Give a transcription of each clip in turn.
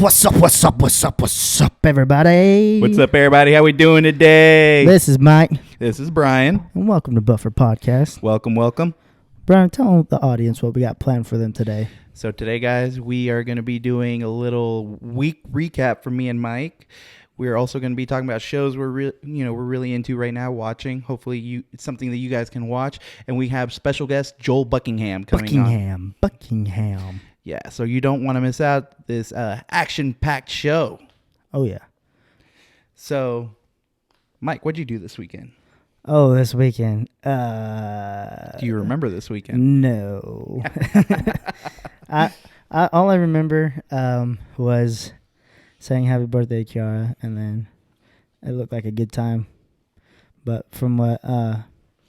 What's up, everybody? What's up, everybody? How we doing today? This is Mike. This is Bryan. And welcome to Buffer Podcast. Welcome. Bryan, tell the audience what we got planned for them today. So today, guys, we are going to be doing a little week recap for me and Mike. We're also going to be talking about shows we're really into right now, watching. Hopefully, it's something that you guys can watch. And we have special guest Joel Buckingham coming on. Buckingham. Yeah, so you don't want to miss out this action-packed show. Oh, yeah. So, Mike, what'd you do this weekend? Oh, this weekend. Do you remember this weekend? No. All I remember was saying happy birthday, Kiara, and then it looked like a good time. But from what I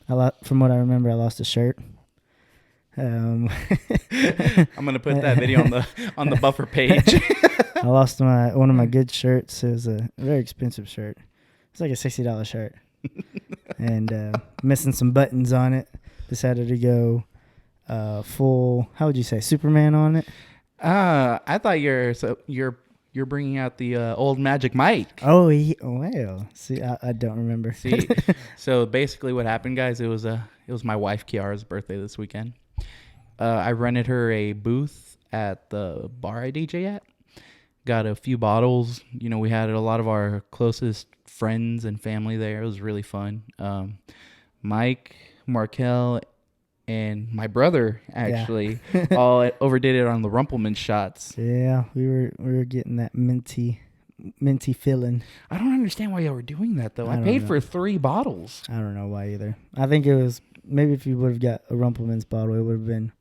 remember, I lost a shirt. I'm gonna put that video on the Buffer page. I lost one of my good shirts. It was a very expensive shirt. It's like a $60 shirt, and missing some buttons on it. Decided to go full. How would you say, Superman on it? I thought you're bringing out the old Magic Mike. Oh, well. See, I don't remember. See, so basically, what happened, guys? It was my wife Kiara's birthday this weekend. I rented her a booth at the bar I DJ at. Got a few bottles. We had a lot of our closest friends and family there. It was really fun. Mike, Markel, and my brother actually all overdid it on the Rumpelman shots. Yeah, we were getting that minty feeling. I don't understand why y'all were doing that though. I paid for 3 bottles. I don't know why either. I think it was maybe if you would have got a Rumpelman's bottle, it would have been,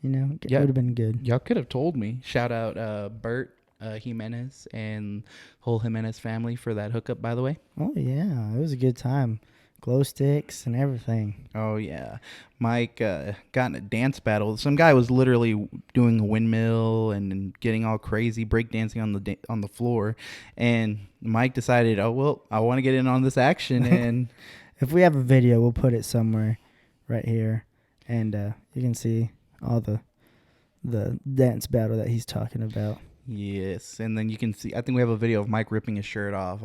it would have been good. Y'all could have told me. Shout out Bert Jimenez and whole Jimenez family for that hookup, by the way. Oh yeah, it was a good time. Glow sticks and everything. Oh yeah, Mike got in a dance battle. Some guy was literally doing a windmill and getting all crazy, breakdancing on the floor, and Mike decided, oh well, I want to get in on this action. And if we have a video, we'll put it somewhere right here, and you can see all the dance battle that he's talking about. Yes, and then you can see. I think we have a video of Mike ripping his shirt off.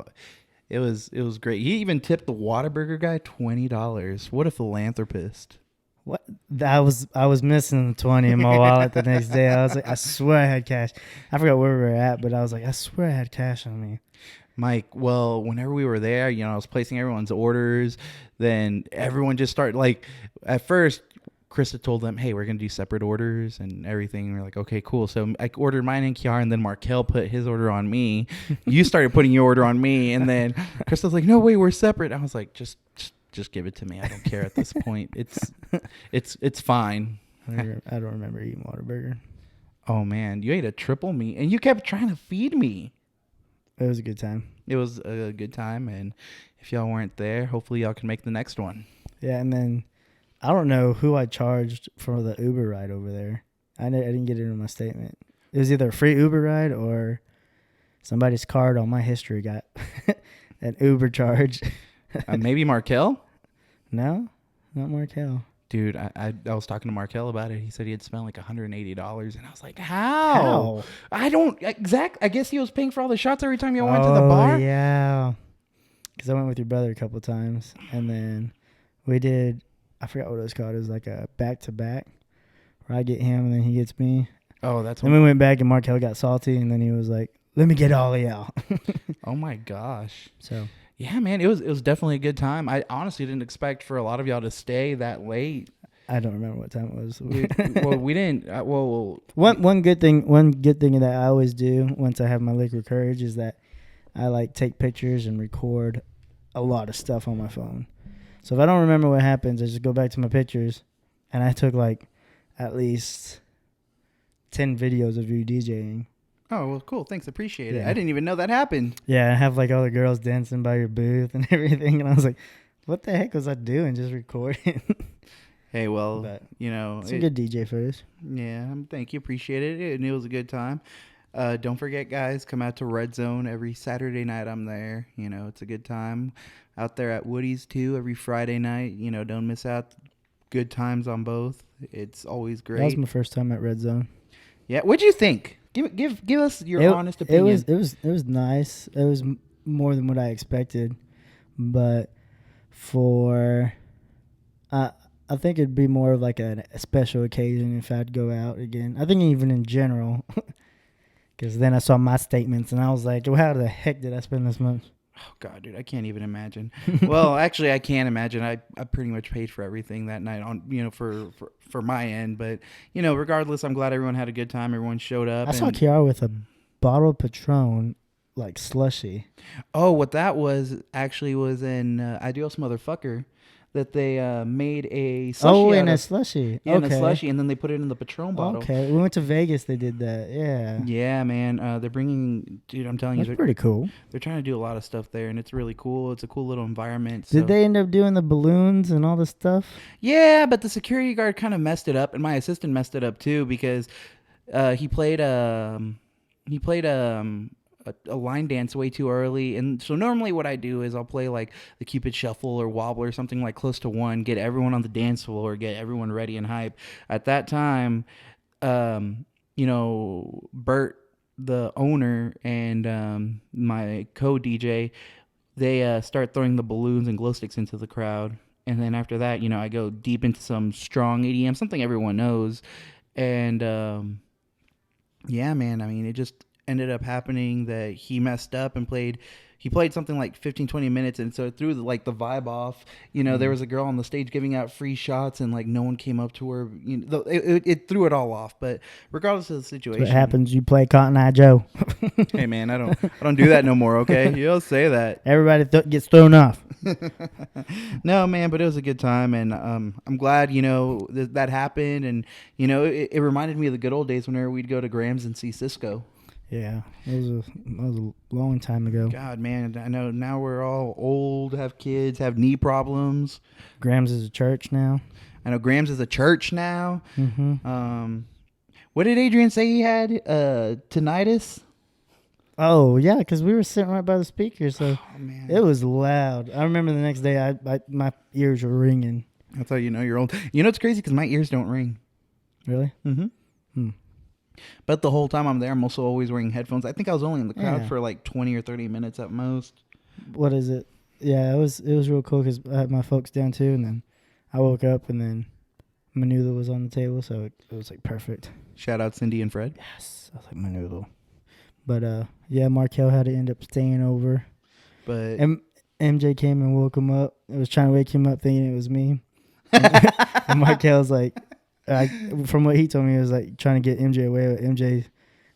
It was great. He even tipped the Whataburger guy $20. What a philanthropist! What? I was missing the 20 in my wallet the next day. I was like, I swear I had cash. I forgot where we were at, but I was like, I swear I had cash on me. Mike, well, whenever we were there, I was placing everyone's orders. Then everyone just started, at first, Krista told them, hey, we're going to do separate orders and everything. And we're like, okay, cool. So I ordered mine and Kiara, and then Markel put his order on me. You started putting your order on me. And then Krista's like, no way, we're separate. I was like, just give it to me. I don't care at this point. It's fine. I don't remember eating Whataburger. Oh, man. You ate a triple meat, and you kept trying to feed me. It was a good time. It was a good time. And if y'all weren't there, hopefully y'all can make the next one. Yeah, and then I don't know who I charged for the Uber ride over there. I didn't get it in my statement. It was either a free Uber ride or somebody's card on my history got an Uber charge. Maybe Markel? No, not Markel. Dude, I was talking to Markel about it. He said he had spent like $180, and I was like, how? I don't I guess he was paying for all the shots every time you went to the bar. Oh yeah, because I went with your brother a couple times, and then we did. I forgot what it was called. It was like a back-to-back where I get him and then he gets me. Oh, that's Then we went back and Markel got salty and then he was like, let me get Ollie out. Oh, my gosh. So, yeah, man, it was definitely a good time. I honestly didn't expect for a lot of y'all to stay that late. I don't remember what time it was. We didn't. One good thing that I always do once I have my liquid courage is that I take pictures and record a lot of stuff on my phone. So if I don't remember what happens, I just go back to my pictures, and I took at least 10 videos of you DJing. Oh, well, cool. Thanks. Appreciate it. Yeah. I didn't even know that happened. Yeah, I have all the girls dancing by your booth and everything, and I was like, what the heck was I doing just recording? Hey, well, but it's some good DJ footage. Yeah, thank you. Appreciate it. And it was a good time. Don't forget, guys, come out to Red Zone every Saturday night. I'm there. It's a good time. Out there at Woody's, too, every Friday night. Don't miss out. Good times on both. It's always great. That was my first time at Red Zone. Yeah, what'd you think? Give us your honest It opinion. was nice. It was more than what I expected, but for I think it'd be more of like a special occasion if I'd go out again. I think even in general, because then I saw my statements and I was like, well, how the heck did I spend this month? Oh God, dude, I can't even imagine. Well, actually, I can't imagine. I pretty much paid for everything that night on for my end. But regardless, I'm glad everyone had a good time. Everyone showed up. I saw Kiara with a bottle of Patron, like slushy. Oh, what that was actually was in Adios Motherfucker, that they made a slushy. Oh, in a slushy. Yeah, in Okay. a slushy, and then they put it in the Patron bottle. Okay, we went to Vegas. They did that. Yeah. Yeah, man. They're bringing, dude. I'm telling you, That's pretty cool. they're trying to do a lot of stuff there, and it's really cool. It's a cool little environment. Did they end up doing the balloons and all this stuff? Yeah, but the security guard kind of messed it up, and my assistant messed it up too because he played a line dance way too early. And so normally what I do is I'll play like the Cupid Shuffle or Wobble or something like close to one, get everyone on the dance floor, get everyone ready and hype. At that time, Bert, the owner, and my co-DJ, they start throwing the balloons and glow sticks into the crowd. And then after that, I go deep into some strong EDM, something everyone knows. And yeah, man, I mean, it just ended up happening that he messed up and he played something like 15, 20 minutes. And so it threw the vibe off. There was a girl on the stage giving out free shots and like no one came up to her. It threw it all off. But regardless of the situation, That's what happens. You play Cotton Eye Joe. Hey man, I don't do that no more. Okay. You don't say that. Everybody gets thrown off. No, man, but it was a good time, and I'm glad that happened, and it reminded me of the good old days whenever we'd go to Graham's and see Cisco. Yeah, that was a long time ago. God, man, I know now we're all old, have kids, have knee problems. Graham's is a church now. I know Graham's is a church now. Mm-hmm. What did Adrian say he had? Tinnitus? Oh, yeah, because we were sitting right by the speaker, so man. It was loud. I remember the next day, my ears were ringing. That's how you know you're old. It's crazy because my ears don't ring. Really? Mm-hmm. But the whole time I'm there, I'm also always wearing headphones. I think I was only in the crowd for like 20 or 30 minutes at most. What is it? Yeah, it was real cool because I had my folks down too, and then I woke up and then Manula was on the table, so it was like perfect. Shout out Cindy and Fred. Yes, I was like Manula. But yeah, Markel had to end up staying over. But MJ came and woke him up. I was trying to wake him up thinking it was me. And Markel's like, from what he told me, it was like trying to get MJ away. But MJ,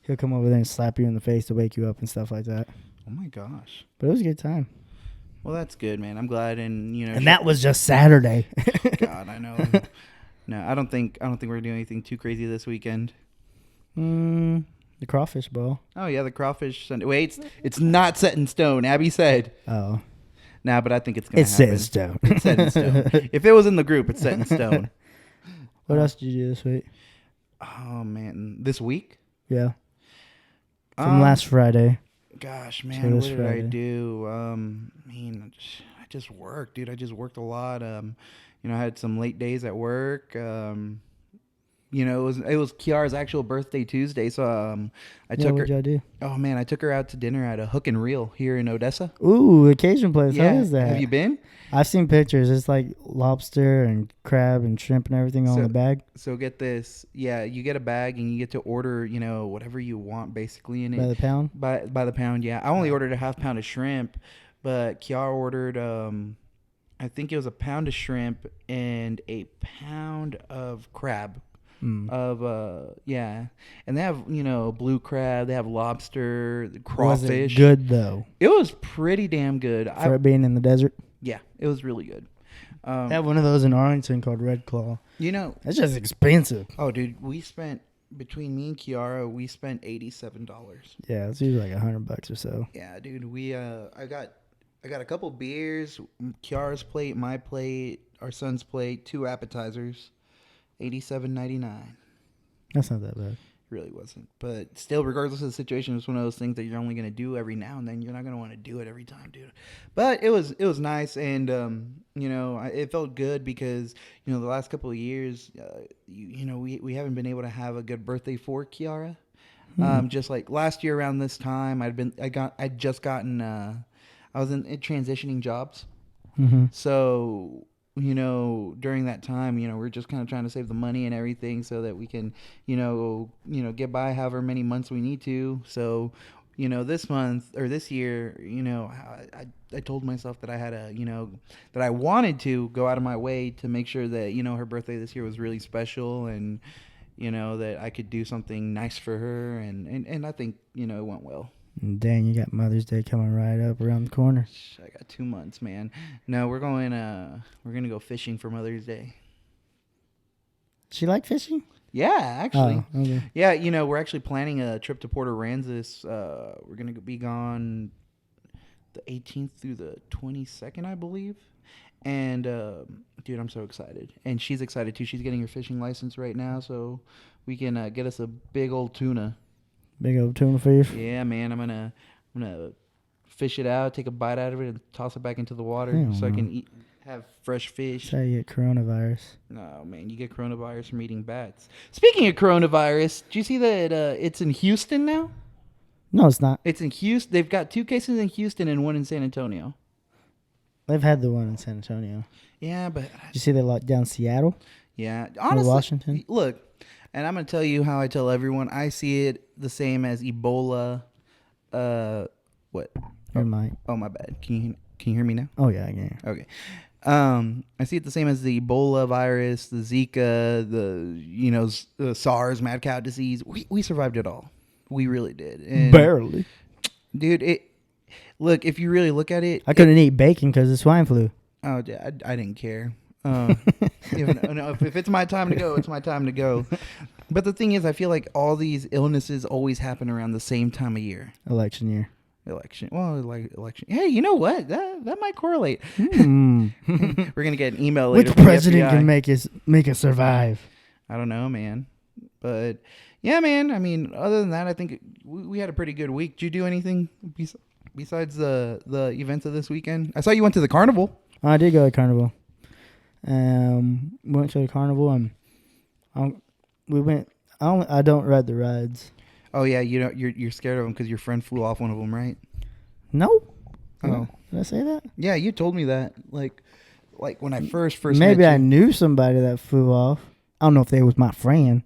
he'll come over there and slap you in the face to wake you up and stuff like that. Oh my gosh. But it was a good time. Well, that's good, man. I'm glad, and And that was just Saturday. God, I know. No, I don't think we're doing anything too crazy this weekend. The crawfish bowl. Oh yeah, the crawfish Sunday. Wait, it's not set in stone. Abby said. Oh. Nah, but I think it's gonna happen. Set in stone. It's set in stone. If it was in the group, it's set in stone. What else did you do this week? Oh man, this week? Yeah. From last Friday. Gosh, man, what did I do? I just worked, dude. I just worked a lot. I had some late days at work. It was Kiara's actual birthday Tuesday, so I took her. What'd y'all do? Oh man, I took her out to dinner at a Hook and Reel here in Odessa. Ooh, Cajun place. Yeah. How is that? Have you been? I've seen pictures. It's like lobster and crab and shrimp and everything all in the bag. So get this. Yeah, you get a bag and you get to order, whatever you want basically in it. By the pound? By the pound, yeah. I only ordered a half pound of shrimp, but Kiara ordered I think it was a pound of shrimp and a pound of crab. And they have blue crab, they have lobster, crawfish. Was it good though? It was pretty damn good For it being in the desert. Yeah, it was really good. They have one of those in Arlington called Red Claw. It's just expensive. Oh dude, we spent between me and Kiara, we spent $87. Yeah, it's usually like $100 or so. Yeah, dude, we I got a couple beers, Kiara's plate, my plate, our son's plate, 2 appetizers. $87.99. That's not that bad. Really wasn't. But still, regardless of the situation, it's one of those things that you're only going to do every now and then. You're not going to want to do it every time, dude. But it was nice, and it felt good because the last couple of years, we haven't been able to have a good birthday for Kiara. Just like last year around this time, I'd just gotten, I was in transitioning jobs. Mm-hmm. So, during that time, we're just kind of trying to save the money and everything so that we can, get by however many months we need to. So, this month or this year, I told myself that I had that I wanted to go out of my way to make sure that, her birthday this year was really special and, that I could do something nice for her. And I think, it went well. Dang, you got Mother's Day coming right up around the corner. I got 2 months, man. No, we're going to go fishing for Mother's Day. She like fishing? Yeah, actually. Oh, okay. Yeah, we're actually planning a trip to Port Aransas. We're going to be gone the 18th through the 22nd, I believe. And, dude, I'm so excited. And she's excited, too. She's getting her fishing license right now, so we can get us a big old tuna. Big old tuna fish. Yeah, man. I'm gonna fish it out, take a bite out of it, and toss it back into the water so I can have fresh fish. That's how you get coronavirus. No, man, you get coronavirus from eating bats. Speaking of coronavirus, do you see that it's in Houston now? No, it's not. It's in Houston. They've got 2 cases in Houston and 1 in San Antonio. They've had the one in San Antonio. Yeah, but Did you see they locked down Seattle? Yeah, honestly, or Washington. Look. And I'm going to tell you how I tell everyone. I see it the same as Ebola. What? Your mic. Oh, my bad. Can you hear me now? Oh, yeah, I can. Okay. I see it the same as the Ebola virus, the Zika, the SARS, mad cow disease. We survived it all. We really did. And barely. Dude, look, if you really look at it. I couldn't eat bacon because of swine flu. Oh, I didn't care. If it's my time to go, it's my time to go. But the thing is, I feel like all these illnesses always happen around the same time of year. Election year. Election. Hey, you know what? That might correlate. Mm. We're gonna get an email later. Which president can make us survive? I don't know, man. But yeah, man. I mean, other than that, I think we had a pretty good week. Did you do anything besides the events of this weekend? I saw you went to the carnival. Oh, I did go to carnival. Went to the carnival and we went. I don't ride the rides. Oh yeah, you're scared of them because your friend flew off one of them, right? No. Oh, did I say that? Yeah, you told me that. Like when I first maybe met I you. knew somebody that flew off. I don't know if they was my friend.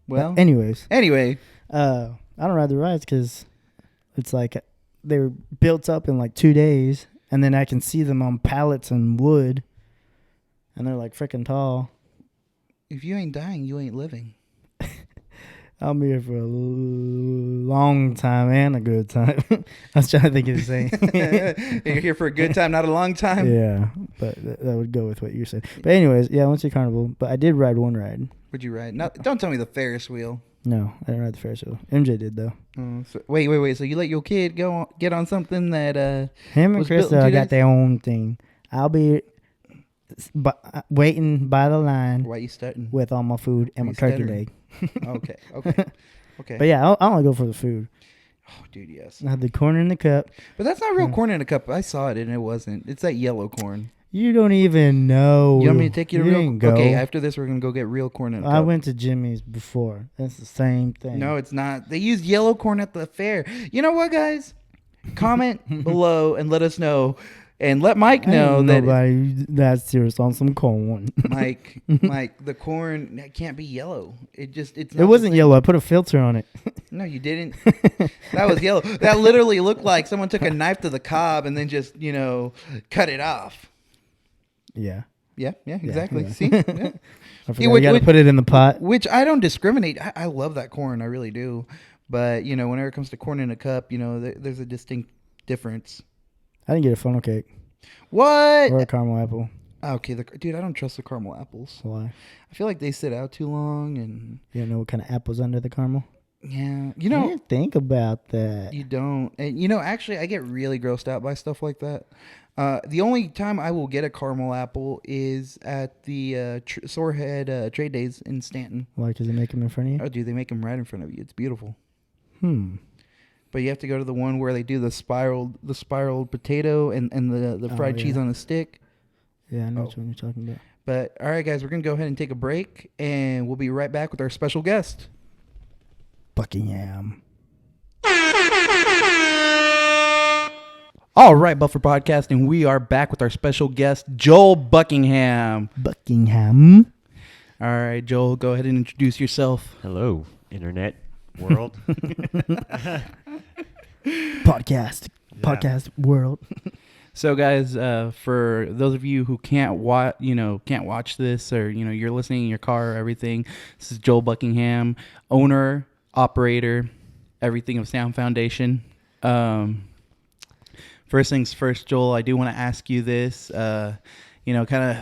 Well, but anyway, I don't ride the rides because it's like they were built up in like 2 days, and then I can see them on pallets and wood. And they're like freaking tall. If you ain't dying, you ain't living. I'll be here for a long time and a good time. I was trying to think of the same. You're here for a good time, not a long time? Yeah, but that would go with what you said. But anyways, yeah, I went to carnival, but I did ride one ride. What'd you ride? No, don't tell me the Ferris wheel. No, I didn't ride the Ferris wheel. MJ did, though. Wait. So you let your kid get on something that... Him and Krista got their own thing. I'll be... waiting by the line. Why you stuttering? With all my food and my turkey leg. Okay. But yeah, I only go for the food. Oh, dude, yes. I had the corn in the cup. But that's not real corn in a cup. I saw it and it wasn't. It's that yellow corn. You don't even know. You want me to take you to real? Go. Okay, after this, we're gonna go get real corn in a cup. I went to Jimmy's before. That's the same thing. No, it's not. They used yellow corn at the fair. You know what, guys? Comment below and let us know. And let Mike know that nobody that's serious on some corn. Mike, the corn can't be yellow. It's. It wasn't yellow. I put a filter on it. No, you didn't. That was yellow. That literally looked like someone took a knife to the cob and then just cut it off. Yeah. Yeah, exactly. Yeah. See, yeah. I forgot you got to put it in the pot. Which I don't discriminate. I love that corn. I really do. But whenever it comes to corn in a cup, there's a distinct difference. I didn't get a funnel cake. What? Or a caramel apple. Okay, dude, I don't trust the caramel apples. Why? I feel like they sit out too long, and you don't know what kind of apple's under the caramel. Yeah, you didn't think about that. You don't, and actually, I get really grossed out by stuff like that. The only time I will get a caramel apple is at the Sorehead Trade Days in Stanton. Why? Because they make them in front of you? Oh, dude, they make them right in front of you. It's beautiful. But you have to go to the one where they do the spiraled potato and the fried cheese on a stick. Yeah, I know which one you're talking about. But all right, guys, we're gonna go ahead and take a break, and we'll be right back with our special guest. Buckingham. All right, Buffer Podcasting, we are back with our special guest, Joel Buckingham. Buckingham. All right, Joel, go ahead and introduce yourself. Hello, internet world. Podcast world. So, guys, for those of you who can't watch this, or you're listening in your car or everything, this is Joel Buckingham, owner, operator, everything of Sound Foundation. First things first, Joel, I do want to ask you this. Kind of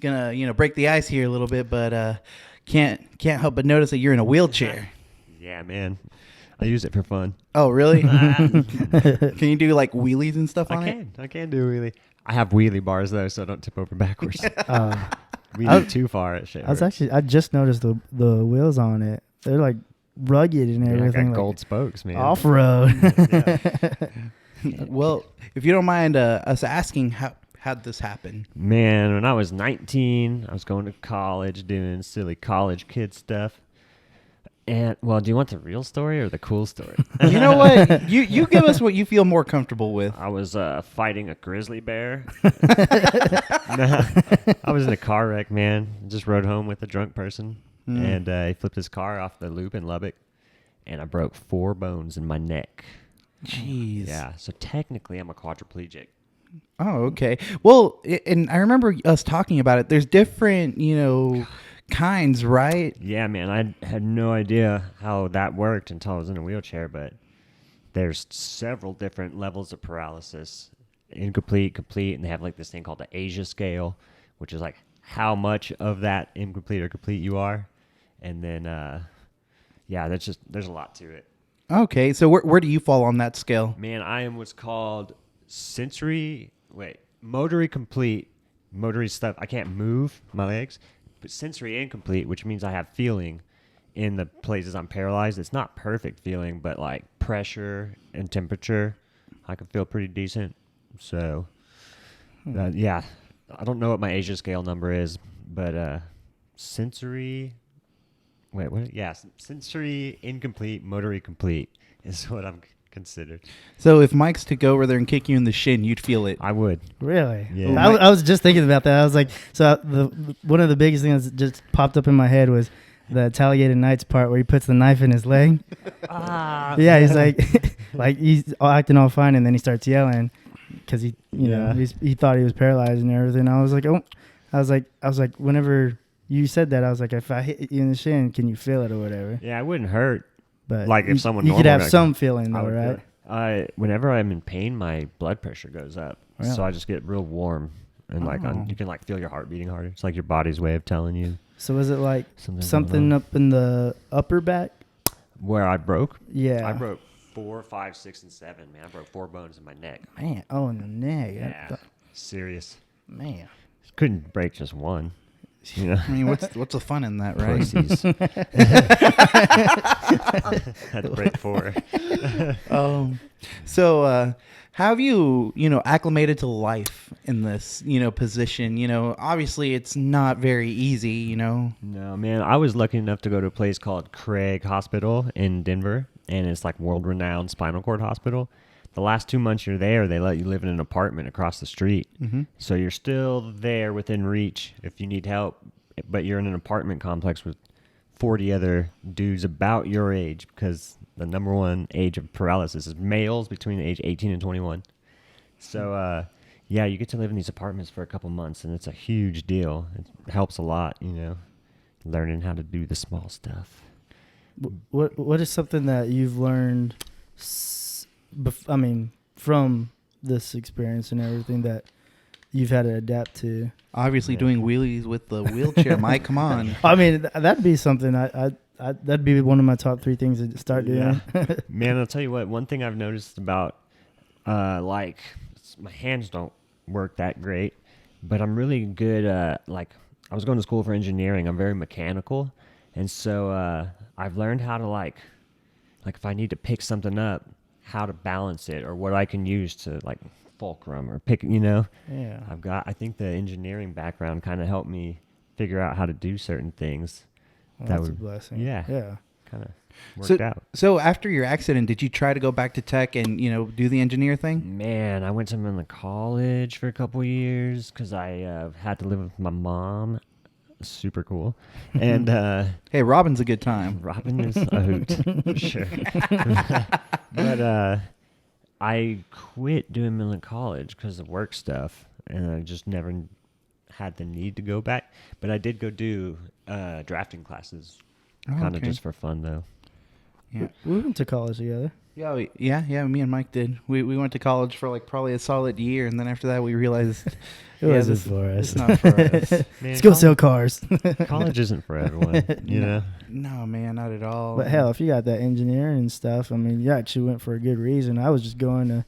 gonna break the ice here a little bit, but can't help but notice that you're in a wheelchair. Yeah, man. I use it for fun. Oh, really? Can you do like wheelies and stuff on it? I can do wheelie. I have wheelie bars though, so I don't tip over backwards. I Wheelie too far at shit. I just noticed the wheels on it. They're like rugged and I everything. got like gold spokes, man. off road. Well, if you don't mind us asking, how'd this happen? Man, when I was 19, I was going to college doing silly college kid stuff. And, well, do you want the real story or the cool story? You know what? You give us what you feel more comfortable with. I was fighting a grizzly bear. I was in a car wreck, man. Just rode home with a drunk person. And he flipped his car off the loop in Lubbock. And I broke 4 bones in my neck. Jeez. Yeah, so technically I'm a quadriplegic. Oh, okay. Well, and I remember us talking about it. There's different, kinds, right? Yeah, man, I had no idea how that worked until I was in a wheelchair, but there's several different levels of paralysis. Incomplete, complete, and they have like this thing called the Asia scale, which is like how much of that incomplete or complete you are. And then, there's a lot to it. Okay, so where do you fall on that scale? Man, I am what's called motory complete. Motory stuff. I can't move my legs, but sensory incomplete, which means I have feeling in the places I'm paralyzed. It's not perfect feeling, but like pressure and temperature, I can feel pretty decent. So, I don't know what my Asia scale number is, but sensory incomplete, motory complete is what I'm considered. So if Mike's to go over there and kick you in the shin, you'd feel it. I would. Really? Yeah. I was just thinking about that. I was like, so one of the biggest things that just popped up in my head was the Talladega Nights part where he puts the knife in his leg. Yeah, he's like he's acting all fine, and then he starts yelling because he thought he was paralyzed and everything. I was like, whenever you said that, I was like, if I hit you in the shin, can you feel it or whatever? Yeah, it wouldn't hurt. But like if someone you could normal have some feeling I though, would right? feel it. Whenever I'm in pain, my blood pressure goes up, Really? so I just get real warm, and you can like feel your heart beating harder. It's like your body's way of telling you. So was it like Something something up in the upper back? Where I broke? Yeah. I broke 4, 5, 6, and 7. Man, I broke 4 bones in my neck. Man, in the neck. Yeah, serious. Man. Couldn't break just one. You know, I mean, what's the fun in that, right? pussies. Had to break 4. So how have you, acclimated to life in this, position? Obviously it's not very easy, No, man. I was lucky enough to go to a place called Craig Hospital in Denver, and it's like world-renowned spinal cord hospital. The last 2 months you're there, they let you live in an apartment across the street. Mm-hmm. So you're still there within reach if you need help, but you're in an apartment complex with 40 other dudes about your age, because the number one age of paralysis is males between the age 18 and 21. So, you get to live in these apartments for a couple months, and it's a huge deal. It helps a lot, learning how to do the small stuff. What is something that you've learned, from this experience and everything that you've had to adapt to? Obviously doing wheelies with the wheelchair, Mike, come on. I mean, that'd be something that'd be one of my top 3 things to start doing. Yeah. Man, I'll tell you what, one thing I've noticed about, my hands don't work that great, but I'm really good, I was going to school for engineering. I'm very mechanical. And so, I've learned how to like if I need to pick something up, how to balance it or what I can use to like fulcrum or pick, Yeah. I think the engineering background kind of helped me figure out how to do certain things. Well, that's a blessing. Yeah. Yeah. kind of worked out. So after your accident, did you try to go back to tech and do the engineer thing? Man, I went to Midland College for a couple years because I had to live with my mom. Super cool. And Hey, Robin's a good time. Robin is a hoot for sure. But I quit doing Midland College because of work stuff, and I just never had the need to go back. But I did go do drafting classes, kind of just for fun though. Yeah. We went to college together. Yeah. Me and Mike did. We went to college for like probably a solid year, and then after that we realized It wasn't for us. it's not for us. Man, Let's go sell cars. College isn't for everyone, you know. No, man, not at all. But hell, if you got that engineering and stuff, I mean, you actually went for a good reason. I was just going to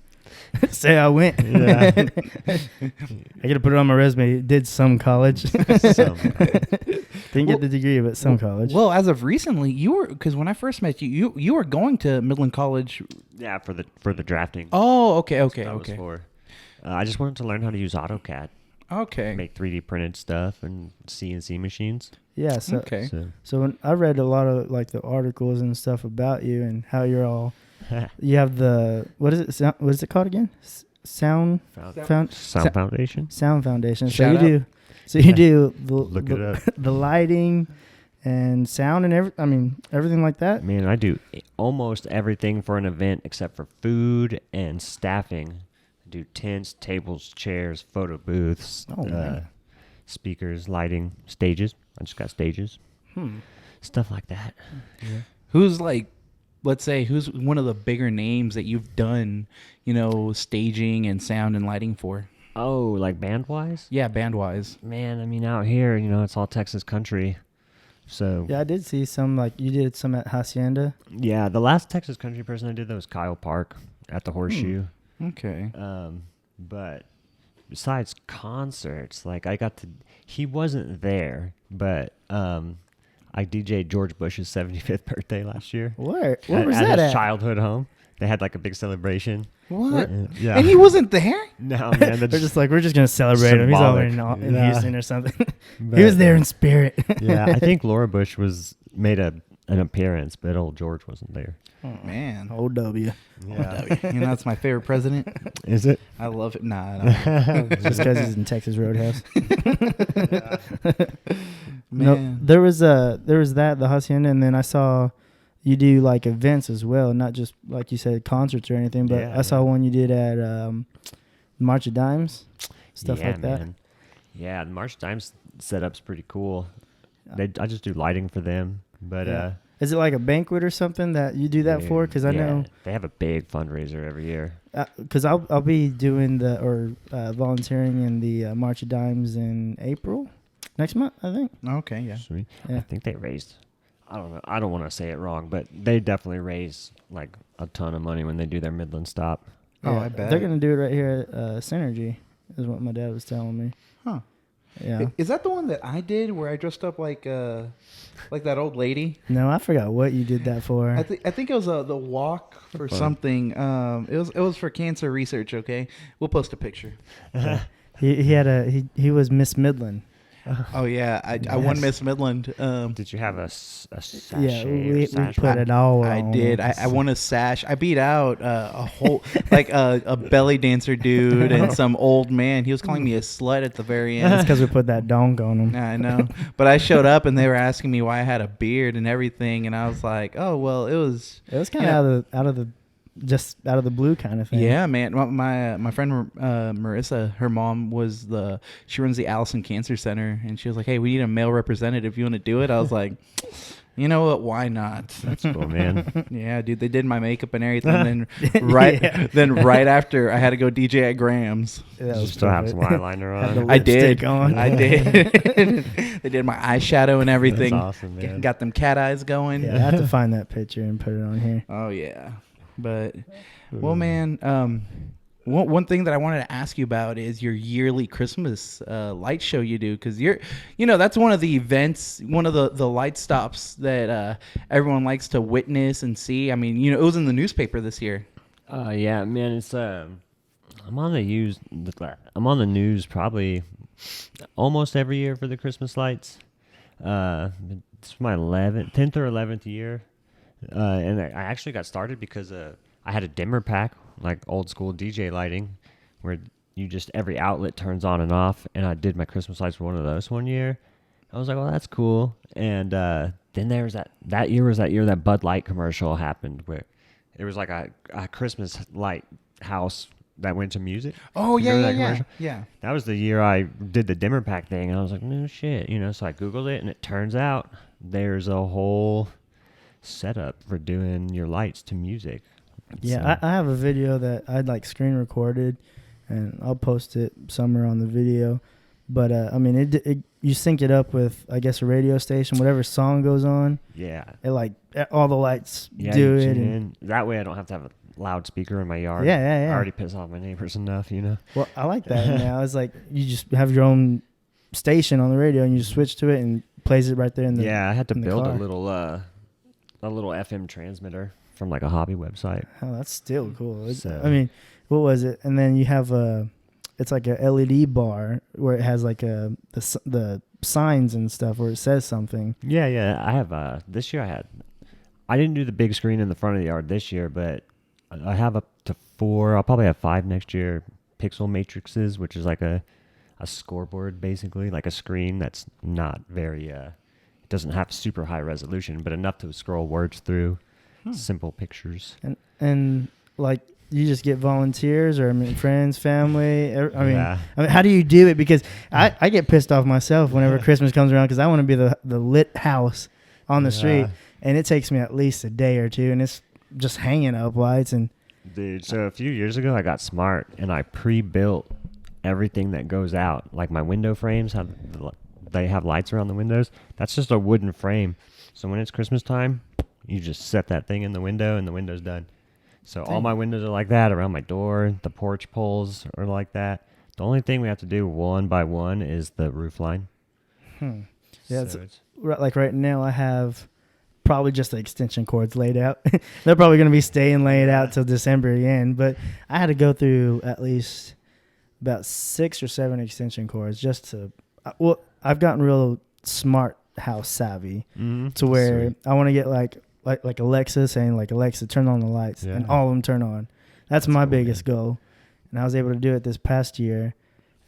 say I went. Yeah. I got to put it on my resume. Did some college. Didn't get the degree, but some college. Well, as of recently, because when I first met you, you were going to Midland College. Yeah, for the drafting. Oh, okay. That was for. I just wanted to learn how to use AutoCAD. Okay. Make 3D printed stuff and CNC machines. Yeah. So, Okay. So when I read a lot of like the articles and stuff about you and how you're all, you have the what is it called again? Sound Foundation. Sound Foundation. Shout out. So you do Look it up. the lighting and sound and everything like that. Man, I do almost everything for an event except for food and staffing. I do tents, tables, chairs, photo booths, man. speakers, lighting, stages. I just got stages. Stuff like that. Yeah. Who's who's one of the bigger names that you've done, staging and sound and lighting for? Oh, like band-wise? Yeah, band-wise. Man, I mean, out here, it's all Texas country. So Yeah, I did see some, like you did some at Hacienda. yeah, the last Texas country person I did that was Kyle Park at the Horseshoe. Okay. But besides concerts, like he wasn't there, but I DJ'd George Bush's 75th birthday last year. Where was at that his at? childhood home. They had like a big celebration. What? Yeah. And he wasn't there? No, man. They're just like, we're just gonna celebrate him. He's over in Symbolic. Houston or something. But, He was there in spirit. yeah, I think Laura Bush made an appearance, but old George wasn't there. Oh, man. Old W. Yeah. That's my favorite president. Is it? I love it. Nah. Just because he's in Texas Roadhouse. No, Man. there was that the Hacienda, and then I saw you do like events as well, not just like you said concerts or anything. But Yeah, I saw one you did at March of Dimes, stuff Yeah, like that. man. Yeah, the March Times setup's pretty cool. I just do lighting for them, but Yeah. Is it like a banquet or something that you do that for? Because I know they have a big fundraiser every year. because I'll be doing volunteering in the March of Dimes in April next month, I think. Okay, yeah. Sweet. Yeah. I think they raised. I don't know. I don't want to say it wrong, but they definitely raise like a ton of money when they do their Midland stop. Oh, Yeah, I bet. they're gonna do it right here at Synergy, is what my dad was telling me. Huh. Yeah. Is that the one that I did where I dressed up like that old lady? No, I forgot what you did that for. I think it was the walk for something. It was for cancer research. Okay, we'll post a picture. He was Miss Midland. Oh yeah, I won Miss Midland. Did you have a sachet? Yeah, or we sash? put it all I on. did. I won a sash. I beat out a whole like a belly dancer dude and some old man. He was calling me a slut at the very That's end. because we put that donk on him. Yeah, I know. But I showed up and they were asking me why I had a beard and everything, and I was like, oh well, it was. It was kind of out of the blue kind of thing. Yeah, man. My friend Marissa, her mom she runs the Allison Cancer Center, and she was like, "Hey, we need a male representative. You want to do it?" I was like, "You know what? Why not?" That's cool, man. Yeah, dude. They did my makeup and everything. And then right after, I had to go DJ at Graham's. Yeah, that You was still have some perfect. eyeliner Had the on. I did. lipstick on. I did. They did my eyeshadow and everything. That's awesome, man. Got them cat eyes going. Yeah, I have to find that picture and put it on here. Oh yeah, but well, man. One thing that I wanted to ask you about is your yearly Christmas light show you do, because that's one of the events, one of the light stops that everyone likes to witness and see. I mean, it was in the newspaper this year. Yeah, man. It's I'm on the news probably almost every year for the Christmas lights. It's my 10th or 11th year. And I actually got started because I had a dimmer pack, like old school DJ lighting, where you just every outlet turns on and off. And I did my Christmas lights for one of those one year. I was like, well, that's cool. And then there was that year that Bud Light commercial happened where it was like a Christmas light house that went to music. Oh, You yeah, remember yeah, that yeah. commercial? Yeah. That was the year I did the dimmer pack thing, and I was like, no shit, So I Googled it, and it turns out there's a whole setup for doing your lights to music. Yeah, So- I have a video that I'd like screen recorded, and I'll post it somewhere on the video. But I mean, it you sync it up with, I guess, a radio station, whatever song goes on. yeah. It like all the lights Yeah, do you it. tune And, in. That way I don't have to have a loudspeaker in my yard. Yeah. I already piss off my neighbors enough, well, I like that. Now it's like you just have your own station on the radio, and you just switch to it and plays it right there in the. Yeah, I had to in the build car. a little FM transmitter from like a hobby website. Oh, that's still cool. So- I mean, what was it? And then you have it's like a LED bar where it has like the signs and stuff where it says something. Yeah. I have this year I didn't do the big screen in the front of the yard this year, but I have up to 4. I'll probably have 5 next year. Pixel matrices, which is like a scoreboard, basically like a screen that's not very. It doesn't have super high resolution, but enough to scroll words through. Simple pictures. And like you just get volunteers or friends, family. Yeah. I mean, how do you do it? Because I get pissed off myself whenever Christmas comes around because I want to be the lit house on the street, and it takes me at least a day or two, and it's just hanging up lights and. Dude, so a few years ago I got smart and I pre-built everything that goes out. Like my window frames they have lights around the windows. That's just a wooden frame. So when it's Christmas time, you just set that thing in the window and the window's done. So all my windows are like that around my door. The porch poles are like that. The only thing we have to do one by one is the roof line. Yeah, So it's like right now I have probably just the extension cords laid out. They're probably going to be staying laid out till December again, but I had to go through at least about 6 or 7 extension cords just to I've gotten real smart house savvy to where Sweet. I want to get like Alexa saying like, Alexa, turn on the lights, and all of them turn on. That's my biggest goal, and I was able to do it this past year,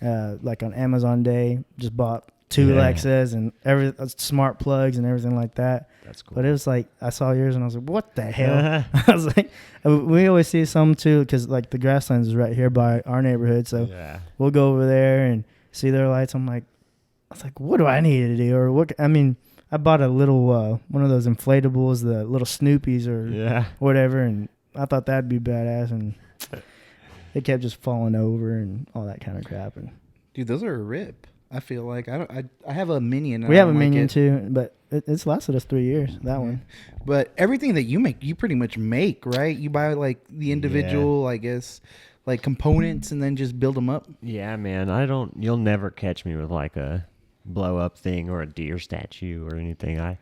like on Amazon Day. Just bought 2 Alexas and smart plugs and everything like that. That's cool. But it was like I saw yours and I was like, what the hell? I was like, we always see some too, because like the grasslands is right here by our neighborhood, so we'll go over there and see their lights. I was like, what do I need to do? Or what? I mean, I bought a little one of those inflatables, the little Snoopies or whatever, and I thought that'd be badass, and it kept just falling over and all that kind of crap. And Dude, those are a rip. I feel like I have a Minion. we have a Minion too, but it's lasted us 3 years. That one. But everything that you make, you pretty much make, right? You buy like the individual, I guess, like components, and then just build them up. Yeah, man. You'll never catch me with like a blow up thing or a deer statue or anything. I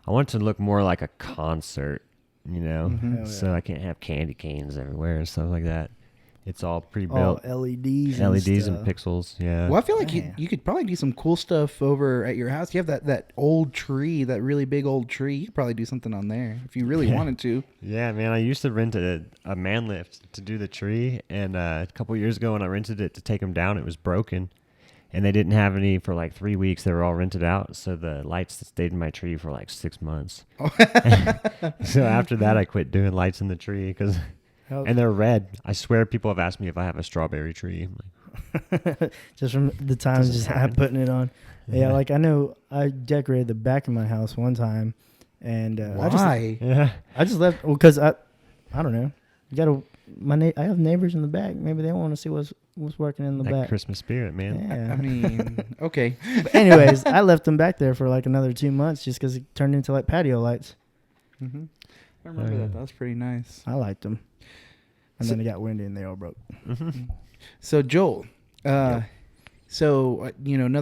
want it to look more like a concert, so I can't have candy canes everywhere and stuff like that. It's all pre-built. All LEDs and pixels, yeah. Well, I feel like you could probably do some cool stuff over at your house. You have that old tree, that really big old tree. You could probably do something on there if you really wanted to. Yeah, man. I used to rent a man lift to do the tree, and a couple years ago when I rented it to take them down, it was broken. And they didn't have any for like 3 weeks. They were all rented out. So the lights stayed in my tree for like 6 months. So after that, I quit doing lights in the tree and they're red. I swear people have asked me if I have a strawberry tree. I'm like, just from the times just putting it on. Yeah, like I know I decorated the back of my house one time, and why? I just left because I don't know. You gotta I have neighbors in the back. Maybe they want to see what's working in the back. Christmas spirit, man. Yeah. I mean, okay. But anyways, I left them back there for like another 2 months just because it turned into like patio lights. Mm-hmm. I remember that. That was pretty nice. I liked them. And then it got windy and they all broke. So Joel, another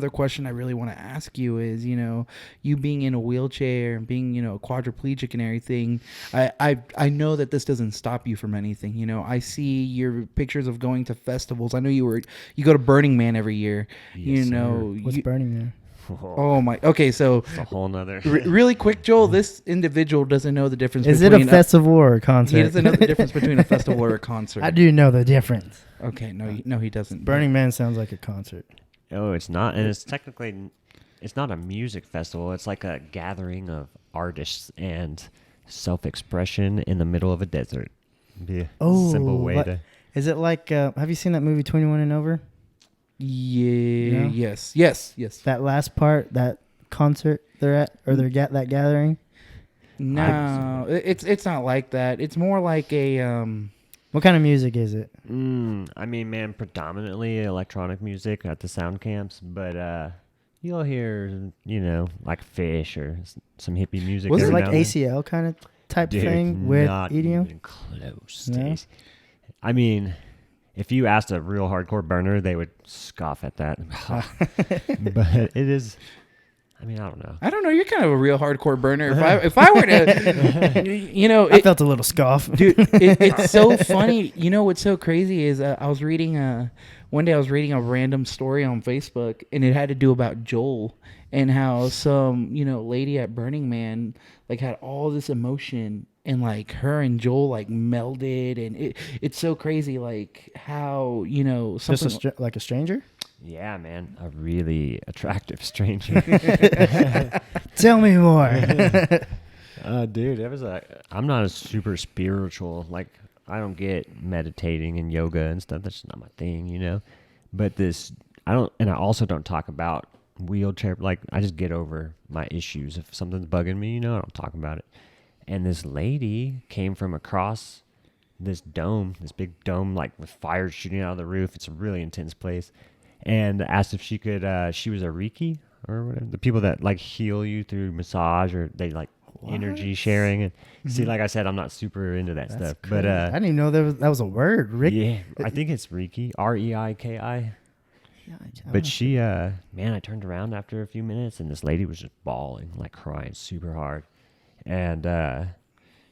question I really want to ask you is, you being in a wheelchair and being, a quadriplegic and everything, I know that this doesn't stop you from anything. I see your pictures of going to festivals. I know you go to Burning Man every year. Yes, What's Burning Man? Oh my. Okay, so It's a whole nother. really quick, Joel. This individual doesn't know the difference. Is it between a festival or a concert? He doesn't know the difference between a festival or a concert. I do know the difference. Okay, no, he doesn't. Burning Man sounds like a concert. Oh, it's not, and it's technically, it's not a music festival. It's like a gathering of artists and self-expression in the middle of a desert. Yeah, Oh, simple way like- to. Is it like? Have you seen that movie 21 and Over? Yeah. No? Yes. That last part, that concert they're at, or they're that gathering. No, it's not like that. It's more like a What kind of music is it? I mean, man, predominantly electronic music at the sound camps, but you'll hear, like Fish or some hippie music. Was it every like now and then. ACL kind of type Dude, thing with not EDM? even close. No? Stace. I mean, if you asked a real hardcore burner, they would scoff at that. But it is. I mean, I don't know. I don't know. You're kind of a real hardcore burner. If I were to, I felt a little scoff. dude, it's so funny. You know what's so crazy is I was reading one day I was reading a random story on Facebook, and it had to do about Joel and how some lady at Burning Man like had all this emotion, and like her and Joel like melded, and it's so crazy like how something Just like a stranger? Yeah, man, a really attractive stranger. Tell me more. Dude, I'm not a super spiritual. Like, I don't get meditating and yoga and stuff. That's just not my thing, But I also don't talk about wheelchair. Like, I just get over my issues. If something's bugging me, I don't talk about it. And this lady came from across this big dome, like with fire shooting out of the roof. It's a really intense place. And asked if she could, she was a Reiki or whatever. The people that like heal you through massage, or they like energy sharing. And see, like I said, I'm not super into that stuff. Crazy. But I didn't even know that was a word. Rick. yeah, I think it's Reiki, Reiki. But she, man, I turned around after a few minutes, and this lady was just bawling, like crying super hard. And